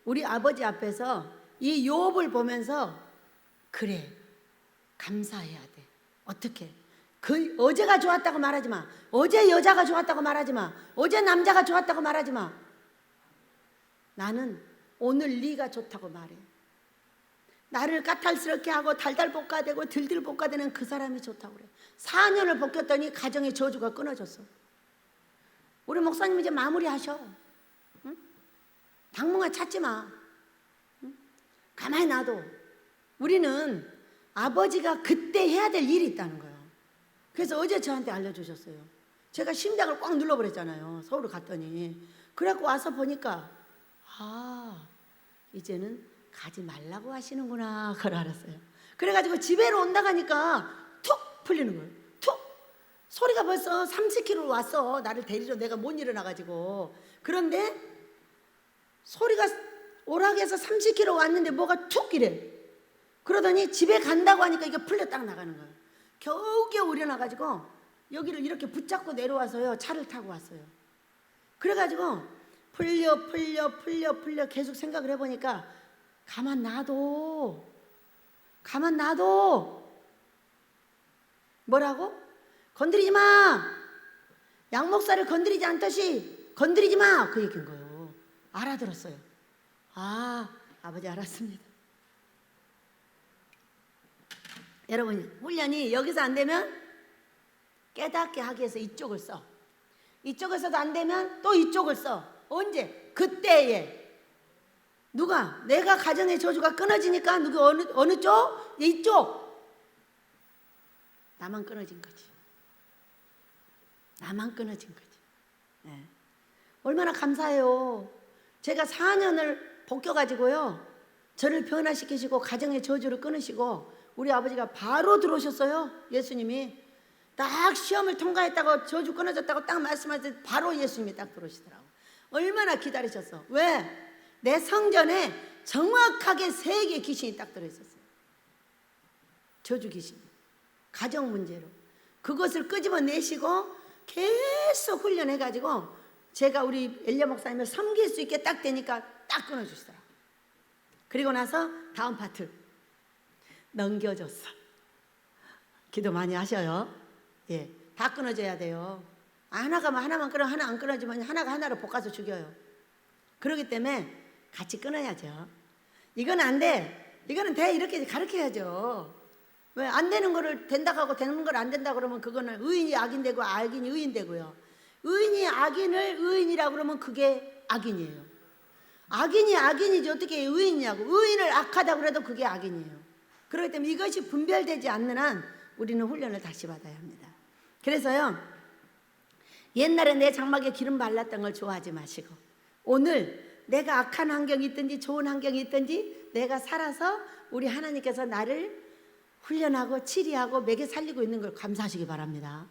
우리 아버지 앞에서 이 욥을 보면서 그래 감사해야 돼. 어떻게? 그 어제가 좋았다고 말하지 마. 어제 여자가 좋았다고 말하지 마. 어제 남자가 좋았다고 말하지 마. 나는 오늘 네가 좋다고 말해. 나를 까탈스럽게 하고 달달 볶아대고 들들 볶아대는 그 사람이 좋다고 그래. 4년을 볶였더니 가정의 저주가 끊어졌어. 우리 목사님 이제 마무리하셔. 응? 당분간 찾지 마. 응? 가만히 놔둬. 우리는 아버지가 그때 해야 될 일이 있다는 거예요. 그래서 어제 저한테 알려주셨어요. 제가 심장을 꽉 눌러버렸잖아요. 서울을 갔더니. 그래갖고 와서 보니까 이제는 가지 말라고 하시는구나 그걸 알았어요. 그래가지고 집에로 온다 가니까 툭 풀리는 거예요. 툭! 소리가 벌써 30km 왔어. 나를 데리러 내가 못 일어나가지고. 그런데 소리가 오락에서 30km 왔는데 뭐가 툭 이래. 그러더니 집에 간다고 하니까 이게 풀려 딱 나가는 거예요. 겨우겨우 일어나가지고 여기를 이렇게 붙잡고 내려와서요 차를 타고 왔어요. 그래가지고 풀려 계속 생각을 해보니까 가만 놔둬 뭐라고? 건드리지 마. 양목사를 건드리지 않듯이 건드리지 마 그 얘기인 거예요. 알아들었어요. 아버지 알았습니다. 여러분 훈련이 여기서 안 되면 깨닫게 하기 위해서 이쪽을 써. 이쪽에서도 안 되면 또 이쪽을 써. 언제? 그때에. 누가? 내가 가정의 저주가 끊어지니까 누구 어느 쪽? 이쪽. 나만 끊어진 거지. 나만 끊어진 거지. 네. 얼마나 감사해요. 제가 4년을 벗겨가지고요, 저를 변화시키시고 가정의 저주를 끊으시고 우리 아버지가 바로 들어오셨어요. 예수님이 딱 시험을 통과했다고 저주 끊어졌다고 딱 말씀하실 때 바로 예수님이 딱 들어오시더라고. 얼마나 기다리셨어. 왜? 내 성전에 정확하게 3개의 귀신이 딱 들어있었어요. 저주 귀신, 가정 문제로. 그것을 끄집어내시고 계속 훈련해가지고 제가 우리 엘리야 목사님을 섬길 수 있게 딱 되니까 딱 끊어주시더라고. 그리고 나서 다음 파트 넘겨줬어. 기도 많이 하셔요. 예, 다 끊어져야 돼요. 하나가 하나만 끊어, 하나 안 끊어지면 하나가 하나를 볶아서 죽여요. 그렇기 때문에 같이 끊어야죠. 이건 안 돼, 이거는 돼, 이렇게 가르쳐야죠. 왜 안 되는 거를 된다고 하고 되는 걸 안 된다 그러면 그거는 의인이 악인 되고 악인이 의인 되고요. 의인이 악인을 의인이라고 그러면 그게 악인이에요. 악인이 악인이지 어떻게 의인이냐고. 의인을 악하다 그래도 그게 악인이에요. 그렇기 때문에 이것이 분별되지 않는 한 우리는 훈련을 다시 받아야 합니다. 그래서요, 옛날에 내 장막에 기름 발랐던 걸 좋아하지 마시고 오늘 내가 악한 환경이 있든지 좋은 환경이 있든지 내가 살아서 우리 하나님께서 나를 훈련하고 치리하고 먹여 살리고 있는 걸 감사하시기 바랍니다.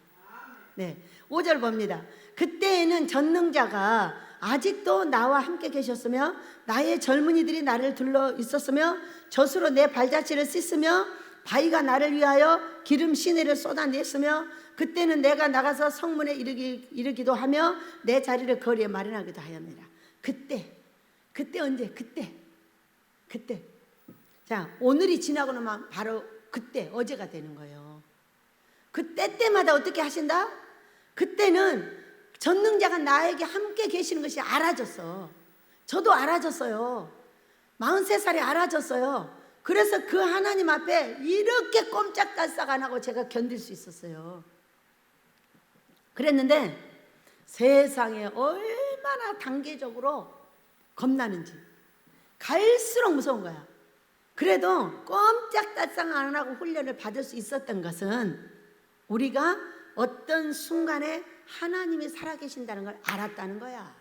네, 5절 봅니다. 그때에는 전능자가 아직도 나와 함께 계셨으며 나의 젊은이들이 나를 둘러 있었으며 젖으로 내 발자취를 씻으며 바위가 나를 위하여 기름 시내를 쏟아냈으며 그때는 내가 나가서 성문에 이르기도 하며 내 자리를 거리에 마련하기도 하였느니라. 그때 언제? 그때. 자, 오늘이 지나고 나면 바로 그때, 어제가 되는 거예요. 그때 때마다 어떻게 하신다? 그때는 전능자가 나에게 함께 계시는 것이 알아졌어. 저도 알아졌어요. 43살에 알아졌어요. 그래서 그 하나님 앞에 이렇게 꼼짝달싹 안 하고 제가 견딜 수 있었어요. 그랬는데 세상에 얼마나 단계적으로 겁나는지 갈수록 무서운 거야. 그래도 꼼짝달싹 안 하고 훈련을 받을 수 있었던 것은 우리가 어떤 순간에 하나님이 살아계신다는 걸 알았다는 거야.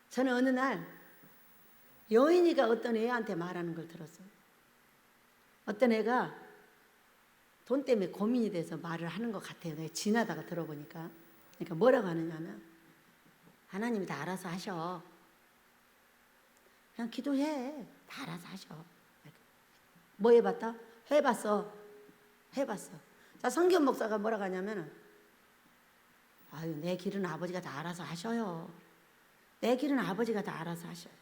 저는 어느 날 여인이가 어떤 애한테 말하는 걸 들었어요. 어떤 애가 돈 때문에 고민이 돼서 말을 하는 것 같아요. 내가 지나다가 들어보니까. 그러니까 뭐라고 하느냐면 하나님이 다 알아서 하셔. 그냥 기도해. 다 알아서 하셔. 뭐 해봤다? 해봤어. 자, 성경 목사가 뭐라고 하냐면은 아유, 내 길은 아버지가 다 알아서 하셔요. 내 길은 아버지가 다 알아서 하셔요.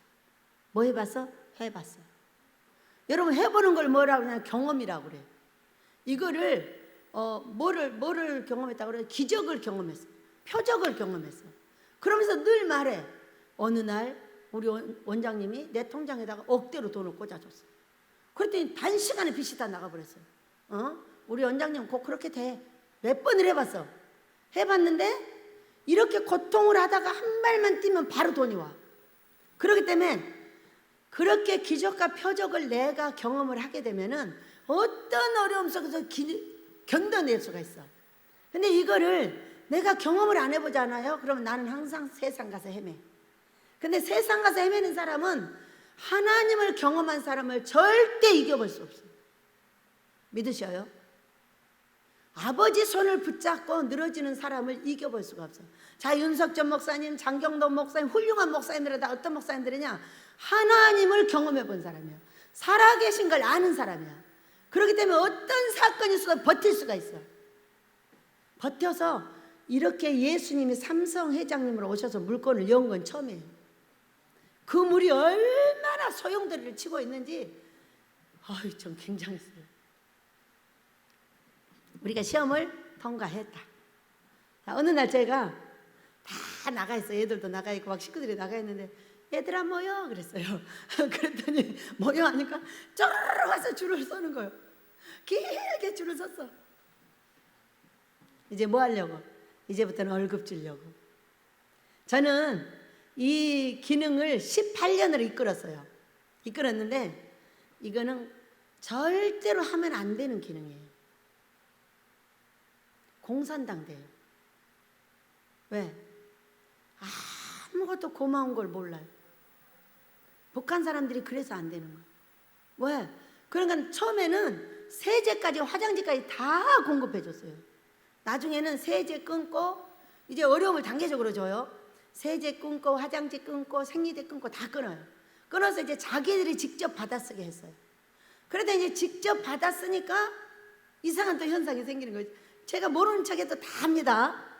뭐 해봤어? 해봤어. 여러분, 해보는 걸 뭐라고 하냐? 경험이라고 그래요. 이거를 뭐를 경험했다고 그래요? 기적을 경험했어. 표적을 경험했어. 그러면서 늘 말해. 어느 날 우리 원장님이 내 통장에다가 억대로 돈을 꽂아줬어. 그랬더니 단시간에 빚이 다 나가버렸어요. 우리 원장님 꼭 그렇게 돼. 몇 번을 해봤어. 해봤는데 이렇게 고통을 하다가 한 발만 뛰면 바로 돈이 와. 그렇기 때문에 그렇게 기적과 표적을 내가 경험을 하게 되면은 어떤 어려움 속에서 견뎌낼 수가 있어. 근데 이거를 내가 경험을 안 해보잖아요. 그러면 나는 항상 세상 가서 헤매. 근데 세상 가서 헤매는 사람은 하나님을 경험한 사람을 절대 이겨볼 수 없어요. 믿으셔요? 아버지 손을 붙잡고 늘어지는 사람을 이겨볼 수가 없어요. 자, 윤석전 목사님, 장경돈 목사님, 훌륭한 목사님들은 다 어떤 목사님들이냐? 하나님을 경험해 본 사람이야. 살아계신 걸 아는 사람이야. 그렇기 때문에 어떤 사건이 있어도 버틸 수가 있어요. 버텨서 이렇게 예수님이 삼성 회장님으로 오셔서 물건을 연 건 처음이에요. 그 물이 얼마나 소용돌이를 치고 있는지 전 굉장했어요. 우리가 시험을 통과했다. 어느 날 제가 다 나가 있어요. 애들도 나가 있고 막 식구들이 나가 있는데 얘들아 모여 그랬어요. 그랬더니 모여 하니까 쪼르르 와서 줄을 서는 거예요. 길게 줄을 섰어. 이제 뭐 하려고? 이제부터는 월급 주려고. 저는 이 기능을 18년을 이끌었어요. 이끌었는데 이거는 절대로 하면 안 되는 기능이에요. 공산당돼요. 왜? 아무것도 고마운 걸 몰라요. 북한 사람들이 그래서 안 되는 거예요. 왜? 그러니까 처음에는 세제까지 화장지까지 다 공급해 줬어요. 나중에는 세제 끊고 이제 어려움을 단계적으로 줘요. 세제 끊고 화장지 끊고 생리대 끊고 다 끊어요. 끊어서 이제 자기들이 직접 받아쓰게 했어요. 그러다 이제 직접 받아쓰니까 이상한 또 현상이 생기는 거예요. 제가 모르는 척해도 다 합니다.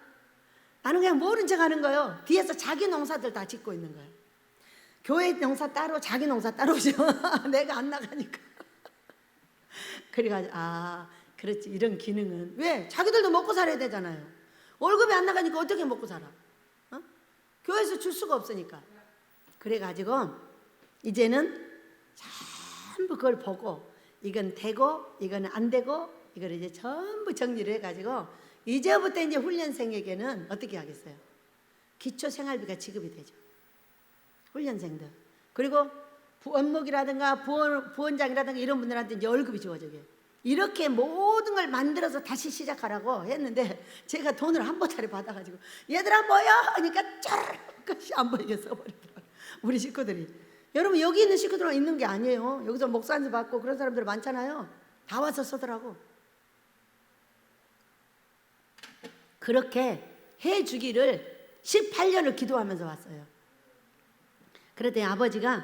나는 그냥 모른 척 하는 거예요. 뒤에서 자기 농사들 다 짓고 있는 거예요. 교회 농사 따로 자기 농사 따로죠. 내가 안 나가니까. 그래가지고 그렇지, 이런 기능은. 왜? 자기들도 먹고 살아야 되잖아요. 월급이 안 나가니까 어떻게 먹고 살아? 교회에서 줄 수가 없으니까. 그래가지고 이제는 전부 그걸 보고 이건 되고 이건 안 되고 이걸 이제 전부 정리를 해가지고 이제부터 이제 훈련생에게는 어떻게 하겠어요? 기초생활비가 지급이 되죠. 훈련생들. 그리고 원목이라든가 부원장이라든가 이런 분들한테 이제 월급이 주어져요. 이렇게 모든 걸 만들어서 다시 시작하라고 했는데 제가 돈을 한 보따리 받아가지고 얘들아 모여 하니까 쫙 안 보이게 써버리더라고요. 우리 식구들이. 여러분 여기 있는 식구들만 있는 게 아니에요. 여기서 목사한테 받고 그런 사람들 많잖아요. 다 와서 쓰더라고. 그렇게 해주기를 18년을 기도하면서 왔어요. 그랬더니 아버지가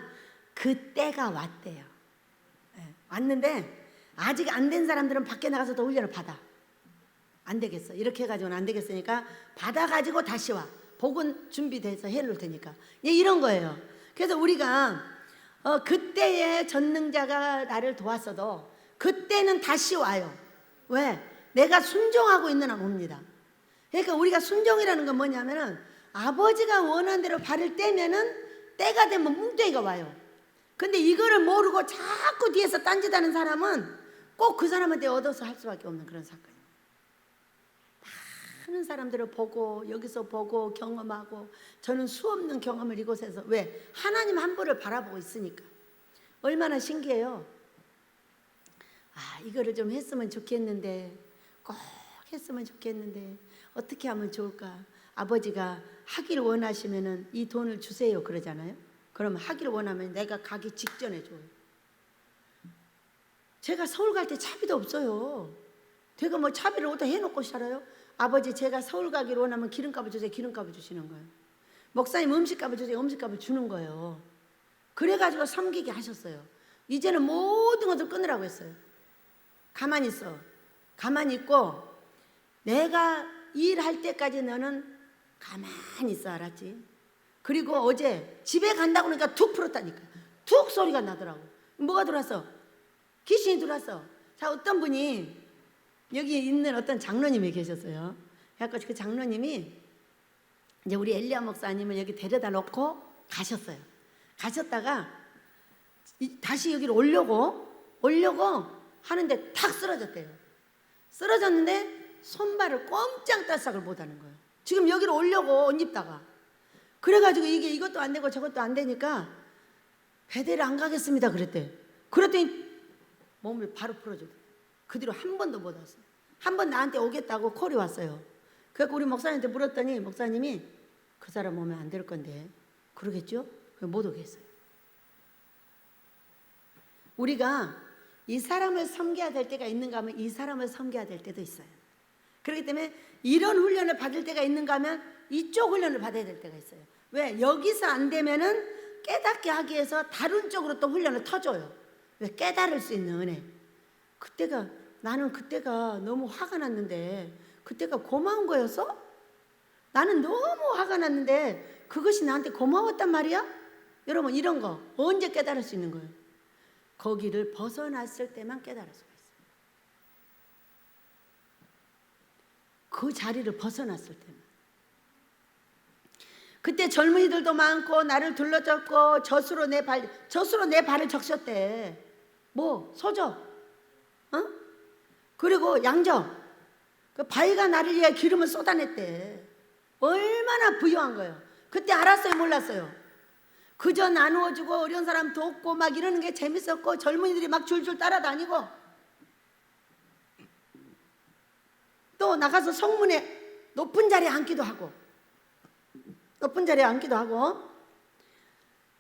그때가 왔대요. 왔는데 아직 안 된 사람들은 밖에 나가서 더 훈련을 받아. 안 되겠어. 이렇게 해가지고는 안 되겠으니까 받아가지고 다시 와. 복은 준비돼서 해놓을 테니까. 이런 거예요. 그래서 우리가 그때의 전능자가 나를 도왔어도 그때는 다시 와요. 왜? 내가 순종하고 있는 한 옵니다. 그러니까 우리가 순종이라는 건 뭐냐면은 아버지가 원하는 대로 발을 떼면은 때가 되면 뭉뚱이가 와요. 근데 이거를 모르고 자꾸 뒤에서 딴짓하는 사람은 꼭 그 사람한테 얻어서 할 수밖에 없는 그런 사건이에요. 많은 사람들을 보고 여기서 보고 경험하고 저는 수없는 경험을 이곳에서 왜? 하나님 한 분을 바라보고 있으니까. 얼마나 신기해요. 이거를 좀 했으면 좋겠는데 꼭 했으면 좋겠는데 어떻게 하면 좋을까? 아버지가 하길 원하시면은 이 돈을 주세요 그러잖아요. 그러면 하길 원하면 내가 가기 직전에 줘요. 제가 서울 갈 때 차비도 없어요. 제가 뭐 차비를 어디다 해놓고 살아요? 아버지 제가 서울 가기를 원하면 기름값을 주세요. 기름값을 주시는 거예요. 목사님 음식값을 주세요. 음식값을 주는 거예요. 그래가지고 섬기게 하셨어요. 이제는 모든 것을 끊으라고 했어요. 가만히 있어. 가만히 있고 내가 일할 때까지 너는 가만히 있어. 알았지? 그리고 어제 집에 간다고 그러니까 툭 풀었다니까. 툭 소리가 나더라고. 뭐가 들어왔어? 귀신이 들어왔어. 자, 어떤 분이 여기 있는 어떤 장로님이 계셨어요. 그래서 그 장로님이 이제 우리 엘리야 목사님을 여기 데려다 놓고 가셨어요. 가셨다가 다시 여기를 오려고 하는데 탁 쓰러졌대요. 쓰러졌는데 손발을 꼼짝달싹을 못하는 거예요. 지금 여기로 오려고 옷 입다가 그래가지고 이것도 안 되고 저것도 안 되니까 배대를 안 가겠습니다 그랬대. 그랬더니 몸을 바로 풀어주더라고요. 그 뒤로 한 번도 못 왔어요. 한 번 나한테 오겠다고 콜이 왔어요. 그래서 우리 목사님한테 물었더니 목사님이 그 사람 오면 안 될 건데 그러겠죠? 못 오겠어요. 우리가 이 사람을 섬겨야 될 때가 있는가 하면 이 사람을 섬겨야 될 때도 있어요. 그렇기 때문에 이런 훈련을 받을 때가 있는가 하면 이쪽 훈련을 받아야 될 때가 있어요. 왜? 여기서 안 되면은 깨닫게 하기 위해서 다른 쪽으로 또 훈련을 터줘요. 왜? 깨달을 수 있는 은혜. 나는 그때가 너무 화가 났는데 그때가 고마운 거였어? 나는 너무 화가 났는데 그것이 나한테 고마웠단 말이야? 여러분 이런 거 언제 깨달을 수 있는 거예요? 거기를 벗어났을 때만 깨달을 수가 있어요. 그 자리를 벗어났을 때만. 그때 젊은이들도 많고 나를 둘러졌고 젖으로 내 발을 적셨대. 뭐 소적, 그리고 양적. 그 바위가 나를 위해 기름을 쏟아냈대. 얼마나 부유한 거예요. 그때 알았어요, 몰랐어요? 그저 나누어주고 어려운 사람 돕고 막 이러는 게 재밌었고 젊은이들이 막 줄줄 따라다니고 또 나가서 성문에 높은 자리에 앉기도 하고 높은 자리에 앉기도 하고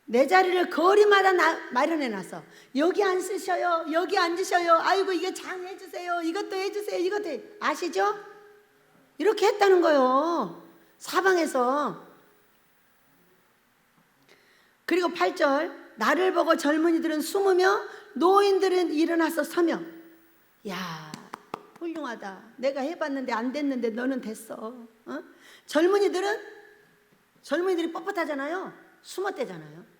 내 자리를 거리마다 마련해 놨어. 여기 앉으셔요. 여기 앉으셔요. 아이고 이게 장 해주세요. 이것도 해주세요. 이것도 아시죠? 이렇게 했다는 거예요. 사방에서. 그리고 8절 나를 보고 젊은이들은 숨으며 노인들은 일어나서 서며. 야 훌륭하다. 내가 해봤는데 안 됐는데 너는 됐어. 어? 젊은이들이 뻣뻣하잖아요. 숨었대잖아요.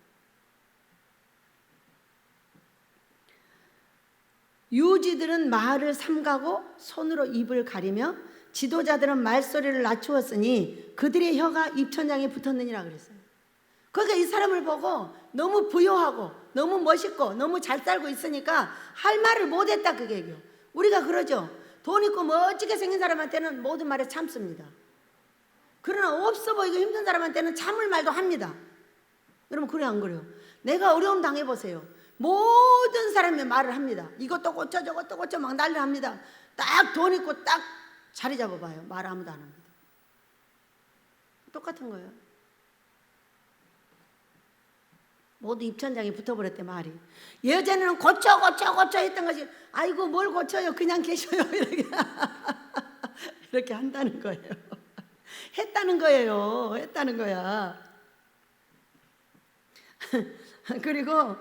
유지들은 말을 삼가고 손으로 입을 가리며 지도자들은 말소리를 낮추었으니 그들의 혀가 입천장에 붙었느니라 그랬어요. 그러니까 이 사람을 보고 너무 부유하고 너무 멋있고 너무 잘 살고 있으니까 할 말을 못했다 그게 얘기예요. 우리가 그러죠. 돈 있고 멋지게 생긴 사람한테는 모든 말에 참습니다. 그러나 없어 보이고 힘든 사람한테는 참을 말도 합니다. 여러분 그래요 안 그래요? 내가 어려움 당해보세요. 모든 사람이 말을 합니다. 이것도 고쳐 저것도 고쳐 막 난리를 합니다. 딱 돈 있고 딱 자리 잡아봐요. 말 아무도 안 합니다. 똑같은 거예요. 모두 입천장에 붙어버렸대 말이. 예전에는 고쳐 했던 것이 아이고 뭘 고쳐요 그냥 계셔요 이렇게 한다는 거예요. 했다는 거예요. 했다는 거야. 그리고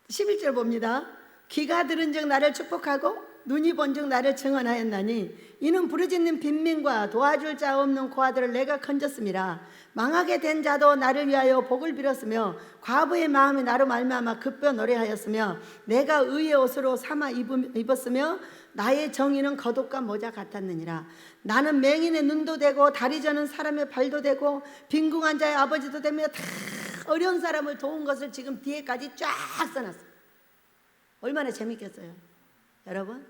11절 봅니다. 귀가 들은 즉 나를 축복하고 눈이 본 즉 나를 증언하였나니 이는 부르짖는 빈민과 도와줄 자 없는 고아들을 내가 건졌음이라. 망하게 된 자도 나를 위하여 복을 빌었으며 과부의 마음이 나로 말미암아 급여 노래하였으며 내가 의의 옷으로 삼아 입었으며 나의 정의는 겉옷과 모자 같았느니라. 나는 맹인의 눈도 되고 다리 저는 사람의 발도 되고 빈궁한 자의 아버지도 되며 다 어려운 사람을 도운 것을 지금 뒤에까지 쫙 써놨어요. 얼마나 재밌겠어요 여러분?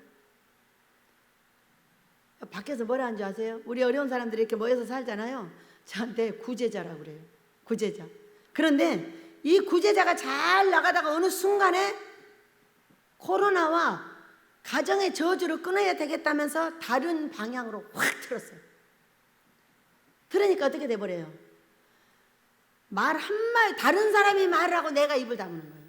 밖에서 뭐라 하는 줄 아세요? 우리 어려운 사람들이 이렇게 모여서 살잖아요. 저한테 구제자라고 그래요. 구제자. 그런데 이 구제자가 잘 나가다가 어느 순간에 코로나와 가정의 저주를 끊어야 되겠다면서 다른 방향으로 확 틀었어요. 그러니까 어떻게 돼버려요? 말 한마디 다른 사람이 말을 하고 내가 입을 다무는 거예요.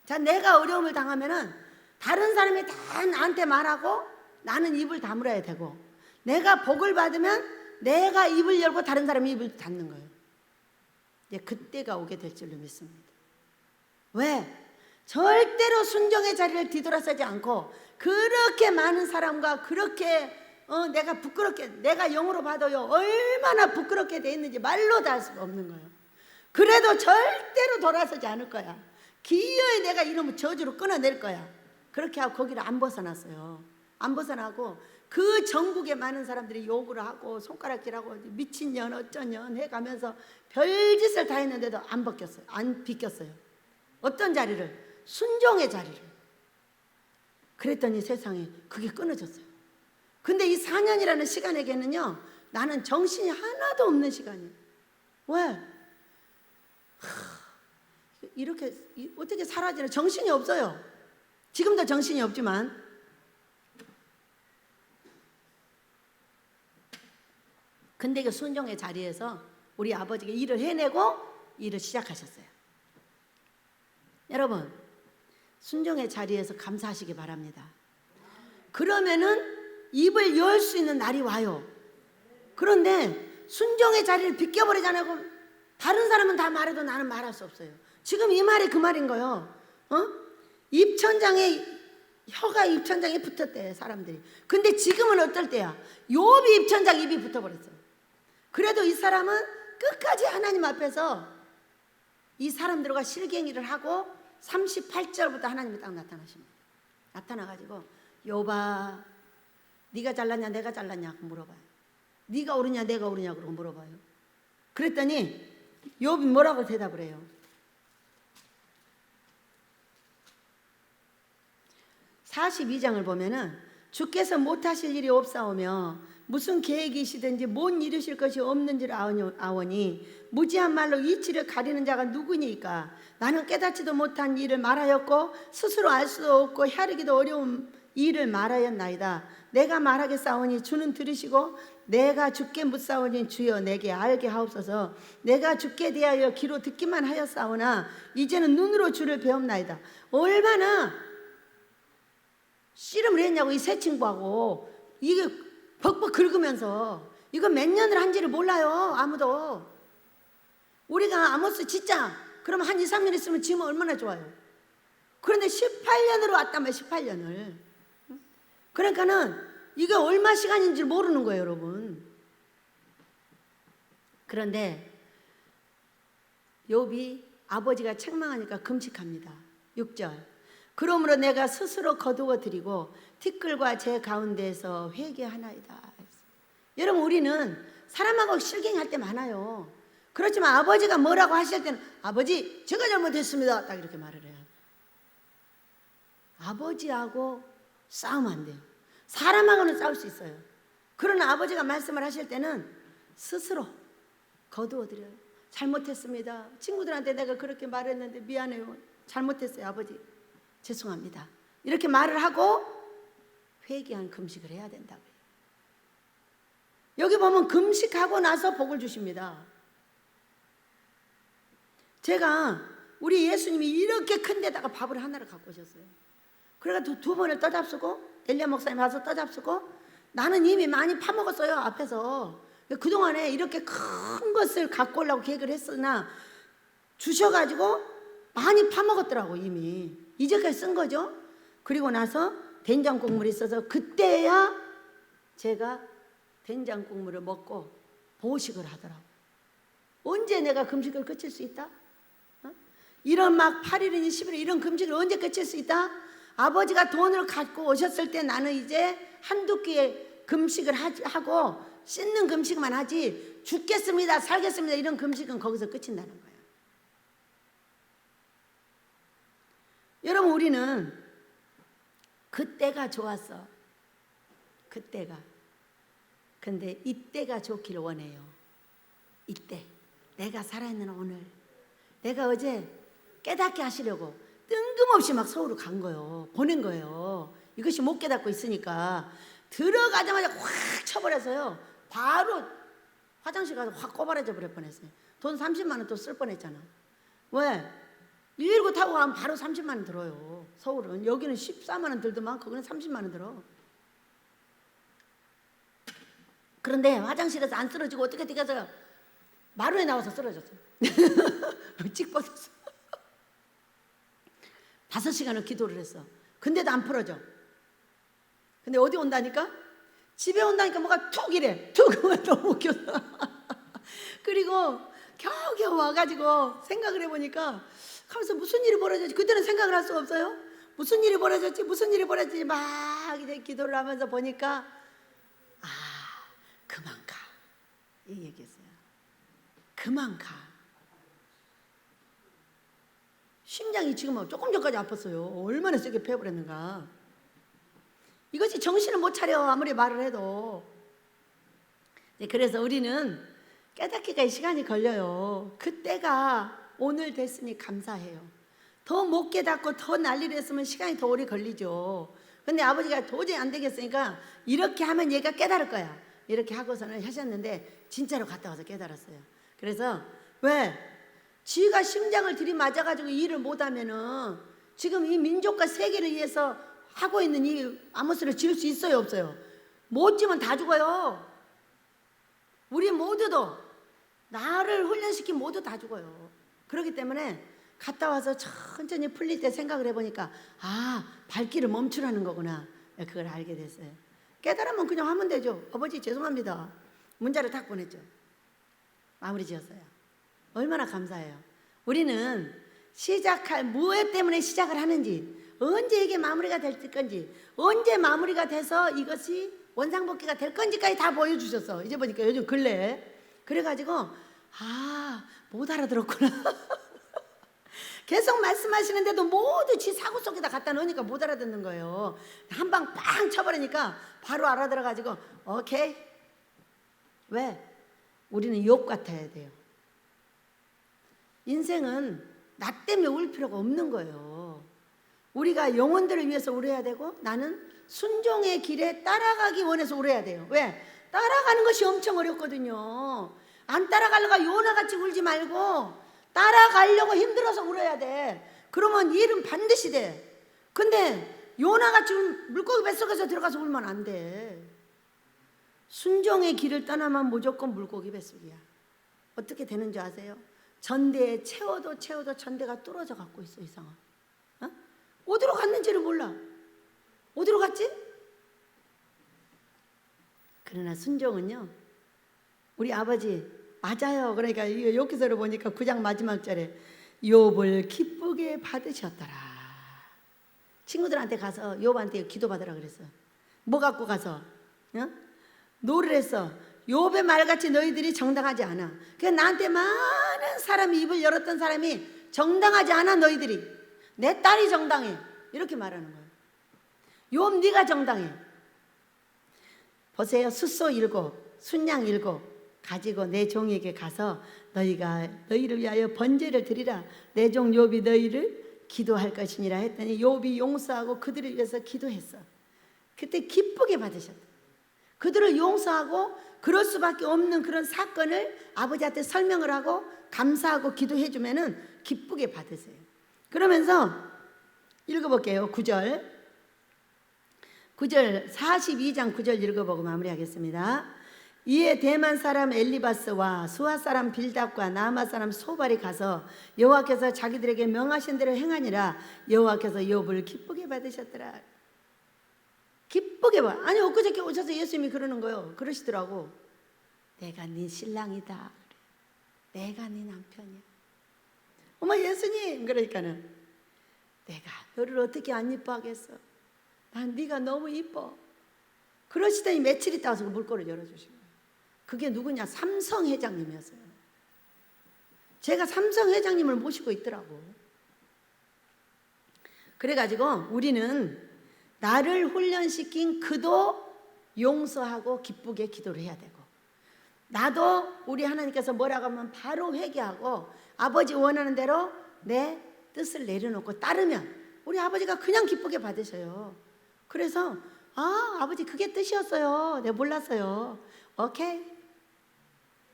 자, 내가 어려움을 당하면은 다른 사람이 다 나한테 말하고 나는 입을 다물어야 되고 내가 복을 받으면 내가 입을 열고 다른 사람이 입을 닫는 거예요. 이제 그때가 오게 될 줄로 믿습니다. 왜? 절대로 순종의 자리를 뒤돌아서지 않고 그렇게 많은 사람과 그렇게 내가 부끄럽게 내가 영으로 봐도요 얼마나 부끄럽게 돼 있는지 말로 다 할 수가 없는 거예요. 그래도 절대로 돌아서지 않을 거야. 기어이 내가 이놈을 저주로 끊어낼 거야. 그렇게 하고 거기를 안 벗어났어요. 안 벗어나고 그 전국에 많은 사람들이 욕을 하고 손가락질하고 미친년 어쩌년 해가면서 별짓을 다 했는데도 안 벗겼어요. 안 비꼈어요. 어떤 자리를? 순종의 자리를. 그랬더니 세상에 그게 끊어졌어요. 근데 이 4년이라는 시간에게는요 나는 정신이 하나도 없는 시간이에요. 왜? 이렇게 어떻게 사라지나 정신이 없어요. 지금도 정신이 없지만 근데 그 순종의 자리에서 우리 아버지가 일을 해내고 일을 시작하셨어요. 여러분 순종의 자리에서 감사하시기 바랍니다. 그러면은 입을 열 수 있는 날이 와요. 그런데 순종의 자리를 비껴버리잖아요. 그럼 다른 사람은 다 말해도 나는 말할 수 없어요. 지금 이 말이 그 말인 거예요. 혀가 입천장에 붙었대 사람들이. 근데 지금은 어떨 때야? 욥이 입천장 입이 붙어버렸어요. 그래도 이 사람은 끝까지 하나님 앞에서 이 사람들과 실갱이를 하고 38절부터 하나님이 딱 나타나십니다. 나타나가지고 욥아 네가 잘났냐 내가 잘났냐 물어봐요. 네가 옳으냐 내가 옳으냐 그러고 물어봐요. 그랬더니 욥이 뭐라고 대답을 해요? 42장을 보면은 주께서 못하실 일이 없사오며 무슨 계획이시든지 못 이루실 것이 없는 줄 아오니 무지한 말로 이치를 가리는 자가 누구니까? 나는 깨닫지도 못한 일을 말하였고 스스로 알 수도 없고 헤아리기도 어려운 일을 말하였나이다. 내가 말하겠사오니 주는 들으시고 내가 주께 묻사오니 주여 내게 알게 하옵소서. 내가 주께 대하여 귀로 듣기만 하였사오나 이제는 눈으로 주를 배움나이다. 얼마나 씨름을 했냐고 이 세 친구하고. 이게 벅벅 긁으면서 이거 몇 년을 한지를 몰라요 아무도. 우리가 아모스 진짜 그러면 한 2, 3년 있으면 지금 얼마나 좋아요. 그런데 18년으로 왔단 말이에요. 18년을. 그러니까는 이게 얼마 시간인지 모르는 거예요 여러분. 그런데 욥이 아버지가 책망하니까 금식합니다. 6절. 그러므로 내가 스스로 거두어 드리고 티끌과 제 가운데에서 회개하나이다. 여러분 우리는 사람하고 실갱이할 때 많아요. 그렇지만 아버지가 뭐라고 하실 때는 아버지 제가 잘못했습니다 딱 이렇게 말을 해요. 아버지하고 싸우면 안 돼요. 사람하고는 싸울 수 있어요. 그러나 아버지가 말씀을 하실 때는 스스로 거두어 드려요. 잘못했습니다. 친구들한테 내가 그렇게 말했는데 미안해요. 잘못했어요 아버지. 죄송합니다. 이렇게 말을 하고 회개한 금식을 해야 된다고요. 여기 보면 금식하고 나서 복을 주십니다. 제가 우리 예수님이 이렇게 큰 데다가 밥을 하나를 갖고 오셨어요. 그래가지고 두 번을 떠잡수고 엘리야 목사님 와서 떠잡수고 나는 이미 많이 파먹었어요 앞에서. 그동안에 이렇게 큰 것을 갖고 오려고 계획을 했으나 주셔가지고 많이 파먹었더라고 이미. 이제까지 쓴 거죠. 그리고 나서 된장국물이 있어서 그때야 제가 된장국물을 먹고 보식을 하더라고. 언제 내가 금식을 그칠 수 있다? 이런 막 8일이니 10일 이런 금식을 언제 그칠 수 있다? 아버지가 돈을 갖고 오셨을 때 나는 이제 한두 끼의 금식을 하고 씻는 금식만 하지 죽겠습니다 살겠습니다 이런 금식은 거기서 끝인다는 거예요. 여러분 우리는 그때가 좋았어. 그때가. 근데 이때가 좋길 원해요. 이때 내가 살아있는 오늘. 내가 어제 깨닫게 하시려고 뜬금없이 막 서울을 간 거예요. 보낸 거예요. 이것이 못 깨닫고 있으니까 들어가자마자 확 쳐버려서요. 바로 화장실 가서 확 꼬바라져 버릴 뻔했어요. 돈 30만 원 또 쓸 뻔했잖아. 왜? 119 타고 가면 바로 30만 원 들어요. 서울은. 여기는 14만 원 들더만 거기는 30만 원 들어. 그런데 화장실에서 안 쓰러지고 어떻게 해서 마루에 나와서 쓰러졌어요. 찍 뻗었어. 5시간을 기도를 했어. 근데도 안 풀어져. 근데 어디 온다니까? 집에 온다니까 뭐가 툭 이래. 툭. 너무 웃겼어. 그리고 겨우겨우 와가지고 생각을 해보니까 하면서 무슨 일이 벌어졌지? 그때는 생각을 할 수가 없어요. 무슨 일이 벌어졌지? 무슨 일이 벌어졌지? 막 이제 기도를 하면서 보니까 그만 가. 이 얘기했어요. 그만 가. 심장이 지금 조금 전까지 아팠어요. 얼마나 세게 패버렸는가. 이것이 정신을 못 차려 아무리 말을 해도. 그래서 우리는 깨닫기가 시간이 걸려요. 그때가 오늘 됐으니 감사해요. 더 못 깨닫고 더 난리를 했으면 시간이 더 오래 걸리죠. 근데 아버지가 도저히 안 되겠으니까 이렇게 하면 얘가 깨달을 거야. 이렇게 하고서는 하셨는데 진짜로 갔다 와서 깨달았어요. 그래서 왜? 지가 심장을 들이맞아가지고 일을 못하면은 지금 이 민족과 세계를 위해서 하고 있는 이 아모스를 지을 수 있어요 없어요? 못 지면 다 죽어요. 우리 모두도 나를 훈련시킨 모두 다 죽어요. 그렇기 때문에 갔다 와서 천천히 풀릴 때 생각을 해보니까 발길을 멈추라는 거구나. 그걸 알게 됐어요. 깨달으면 그냥 하면 되죠. 아버지 죄송합니다. 문자를 딱 보냈죠. 마무리 지었어요. 얼마나 감사해요. 우리는 시작할 무엇 때문에 시작을 하는지, 언제 이게 마무리가 될 건지, 언제 마무리가 돼서 이것이 원상복귀가 될 건지까지 다 보여주셨어. 이제 보니까 요즘 근래에. 그래가지고 못 알아들었구나. 계속 말씀하시는데도 모두 지 사고 속에다 갖다 놓으니까 못 알아듣는 거예요. 한 방 빵 쳐버리니까 바로 알아들어가지고 오케이. 왜? 우리는 욥 같아야 돼요. 인생은 나 때문에 울 필요가 없는 거예요. 우리가 영혼들을 위해서 울어야 되고 나는 순종의 길에 따라가기 원해서 울어야 돼요. 왜? 따라가는 것이 엄청 어렵거든요. 안 따라가려고 요나같이 울지 말고 따라가려고 힘들어서 울어야 돼. 그러면 일은 반드시 돼. 근데 요나같이 물고기 뱃속에서 들어가서 울면 안 돼. 순종의 길을 떠나면 무조건 물고기 뱃속이야. 어떻게 되는 줄 아세요? 전대에 채워도 전대가 뚫어져 갖고 있어. 이상아. 어? 어디로 갔는지를 몰라. 어디로 갔지? 그러나 순종은요, 우리 아버지 맞아요. 그러니까 이 욥기서를 보니까 9장 마지막 절에 욥을 기쁘게 받으셨더라. 친구들한테 가서 욥한테 기도받으라 그랬어. 뭐 갖고 가서? 어? 노래를 했어. 욥의 말같이 너희들이 정당하지 않아. 그래서 나한테 많은 사람이 입을 열었던 사람이 정당하지 않아. 너희들이 내 딸이 정당해. 이렇게 말하는 거예요. 욥 네가 정당해. 보세요. 숫소 7, 순양 7 가지고 내 종에게 가서 너희를 위하여 번제를 드리라. 내 종 욥이 너희를 기도할 것이니라 했더니 욥이 용서하고 그들을 위해서 기도했어. 그때 기쁘게 받으셨다. 그들을 용서하고 그럴 수밖에 없는 그런 사건을 아버지한테 설명을 하고 감사하고 기도해 주면은 기쁘게 받으세요. 그러면서 읽어볼게요. 9절 42장 9절 읽어보고 마무리하겠습니다. 이에 대만 사람 엘리바스와 수아 사람 빌답과 나아마 사람 소발이 가서 여호와께서 자기들에게 명하신 대로 행하니라. 여호와께서 욥을 기쁘게 받으셨더라. 기쁘게 봐. 아니 엊그저께 오셔서 예수님이 그러는 거예요. 그러시더라고. 내가 네 신랑이다. 내가 네 남편이야. 어머 예수님. 그러니까는 내가 너를 어떻게 안 이뻐하겠어. 난 네가 너무 이뻐. 그러시더니 며칠 있다 와서 그 물꼬를 열어주신 거예요. 그게 누구냐? 삼성 회장님이었어요. 제가 삼성 회장님을 모시고 있더라고. 그래가지고 우리는 나를 훈련시킨 그도 용서하고 기쁘게 기도를 해야 되고, 나도 우리 하나님께서 뭐라고 하면 바로 회개하고 아버지 원하는 대로 내 뜻을 내려놓고 따르면 우리 아버지가 그냥 기쁘게 받으셔요. 그래서 아버지 그게 뜻이었어요. 내가 몰랐어요. 오케이.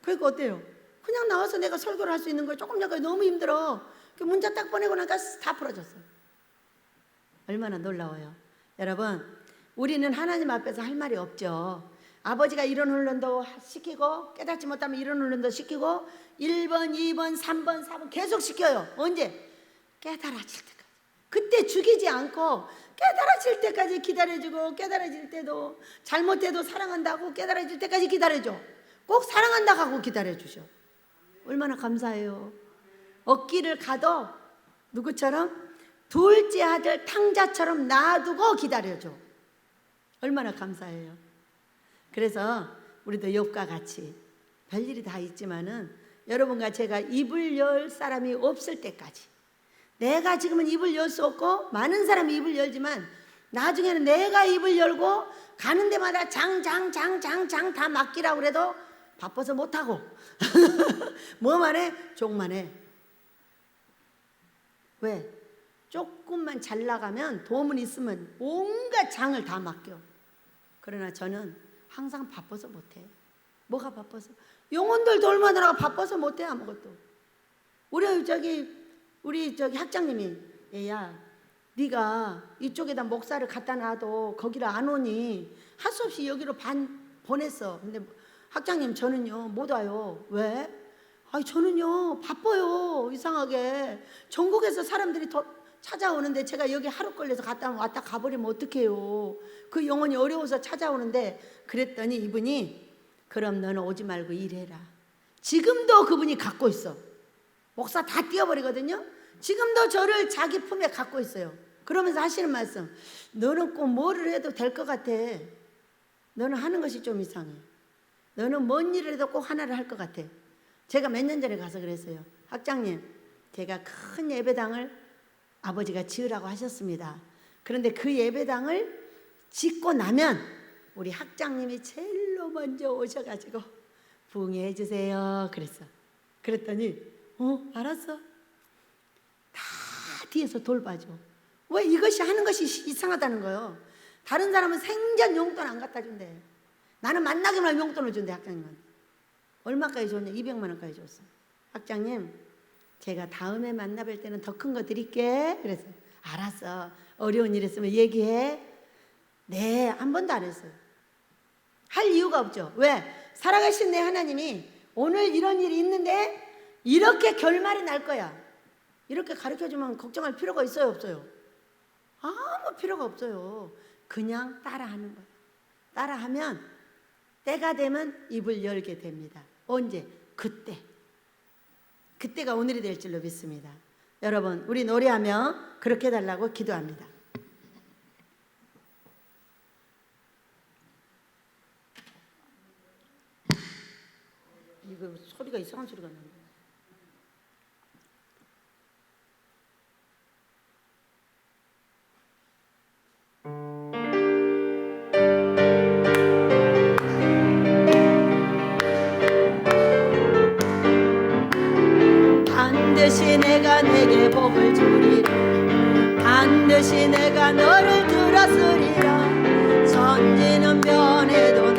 그러니까 어때요? 그냥 나와서 내가 설교를 할 수 있는 거예요. 조금 전까지 너무 힘들어. 그 문자 딱 보내고 나니까 다 풀어졌어. 얼마나 놀라워요. 여러분, 우리는 하나님 앞에서 할 말이 없죠. 아버지가 이런 훈련도 시키고 깨닫지 못하면 이런 훈련도 시키고 1번, 2번, 3번, 4번 계속 시켜요. 언제? 깨달아질 때까지. 그때 죽이지 않고 깨달아질 때까지 기다려주고, 깨달아질 때도 잘못해도 사랑한다고 깨달아질 때까지 기다려줘. 꼭 사랑한다고 하고 기다려주셔. 얼마나 감사해요. 억기를 가도 누구처럼? 둘째 아들 탕자처럼 놔두고 기다려줘. 얼마나 감사해요. 그래서 우리도 욥과 같이 별일이 다 있지만은 여러분과 제가 입을 열 사람이 없을 때까지, 내가 지금은 입을 열 수 없고 많은 사람이 입을 열지만 나중에는 내가 입을 열고 가는 데마다 장 다 맡기라고 그래도 바빠서 못하고 뭐만 해? 족만 해. 왜? 조금만 잘 나가면 도움은 있으면 온갖 장을 다 맡겨. 그러나 저는 항상 바빠서 못해. 뭐가 바빠서? 영혼들 돌보느라고 바빠서 못해. 아무것도. 우리 저기 학장님이 얘야 네가 이쪽에다 목사를 갖다 놔도 거기를 안 오니 할 수 없이 여기로 보냈어. 근데 학장님 저는요 못 와요. 왜? 아니 저는요 바빠요. 이상하게 전국에서 사람들이 더 찾아오는데 제가 여기 하루 걸려서 갔다 왔다 가버리면 어떡해요. 그 영혼이 어려워서 찾아오는데, 그랬더니 이분이 그럼 너는 오지 말고 일해라. 지금도 그분이 갖고 있어. 목사 다 띄워버리거든요. 지금도 저를 자기 품에 갖고 있어요. 그러면서 하시는 말씀, 너는 꼭 뭐를 해도 될 것 같아. 너는 하는 것이 좀 이상해. 너는 뭔 일을 해도 꼭 하나를 할 것 같아. 제가 몇 년 전에 가서 그랬어요. 학장님, 제가 큰 예배당을 아버지가 지으라고 하셨습니다. 그런데 그 예배당을 짓고 나면 우리 학장님이 제일로 먼저 오셔가지고 부흥해 주세요. 그랬더니 알았어. 다 뒤에서 돌봐줘. 왜? 이것이 하는 것이 이상하다는 거예요. 다른 사람은 생전 용돈 안 갖다 준대. 나는 만나기만 하면 용돈을 준대. 학장님한테. 얼마까지 줬냐? 200만 원까지 줬어. 학장님, 제가 다음에 만나뵐 때는 더 큰 거 드릴게. 그래서 알았어. 어려운 일 있으면 얘기해. 네, 한 번도 안 했어요. 할 이유가 없죠. 왜? 살아계신 내 하나님이 오늘 이런 일이 있는데 이렇게 결말이 날 거야. 이렇게 가르쳐주면 걱정할 필요가 있어요, 없어요? 아무 필요가 없어요. 그냥 따라하는 거예요. 따라하면 때가 되면 입을 열게 됩니다. 언제? 그때. 그때가 오늘이 될 줄로 믿습니다. 여러분, 우리 노래하며 그렇게 해달라고 기도합니다. 이거 소리가 이상한 소리가 나네. 반드시 내가 내게 복을 주리라. 반드시 내가 너를 들었으리라. 선지는 면해도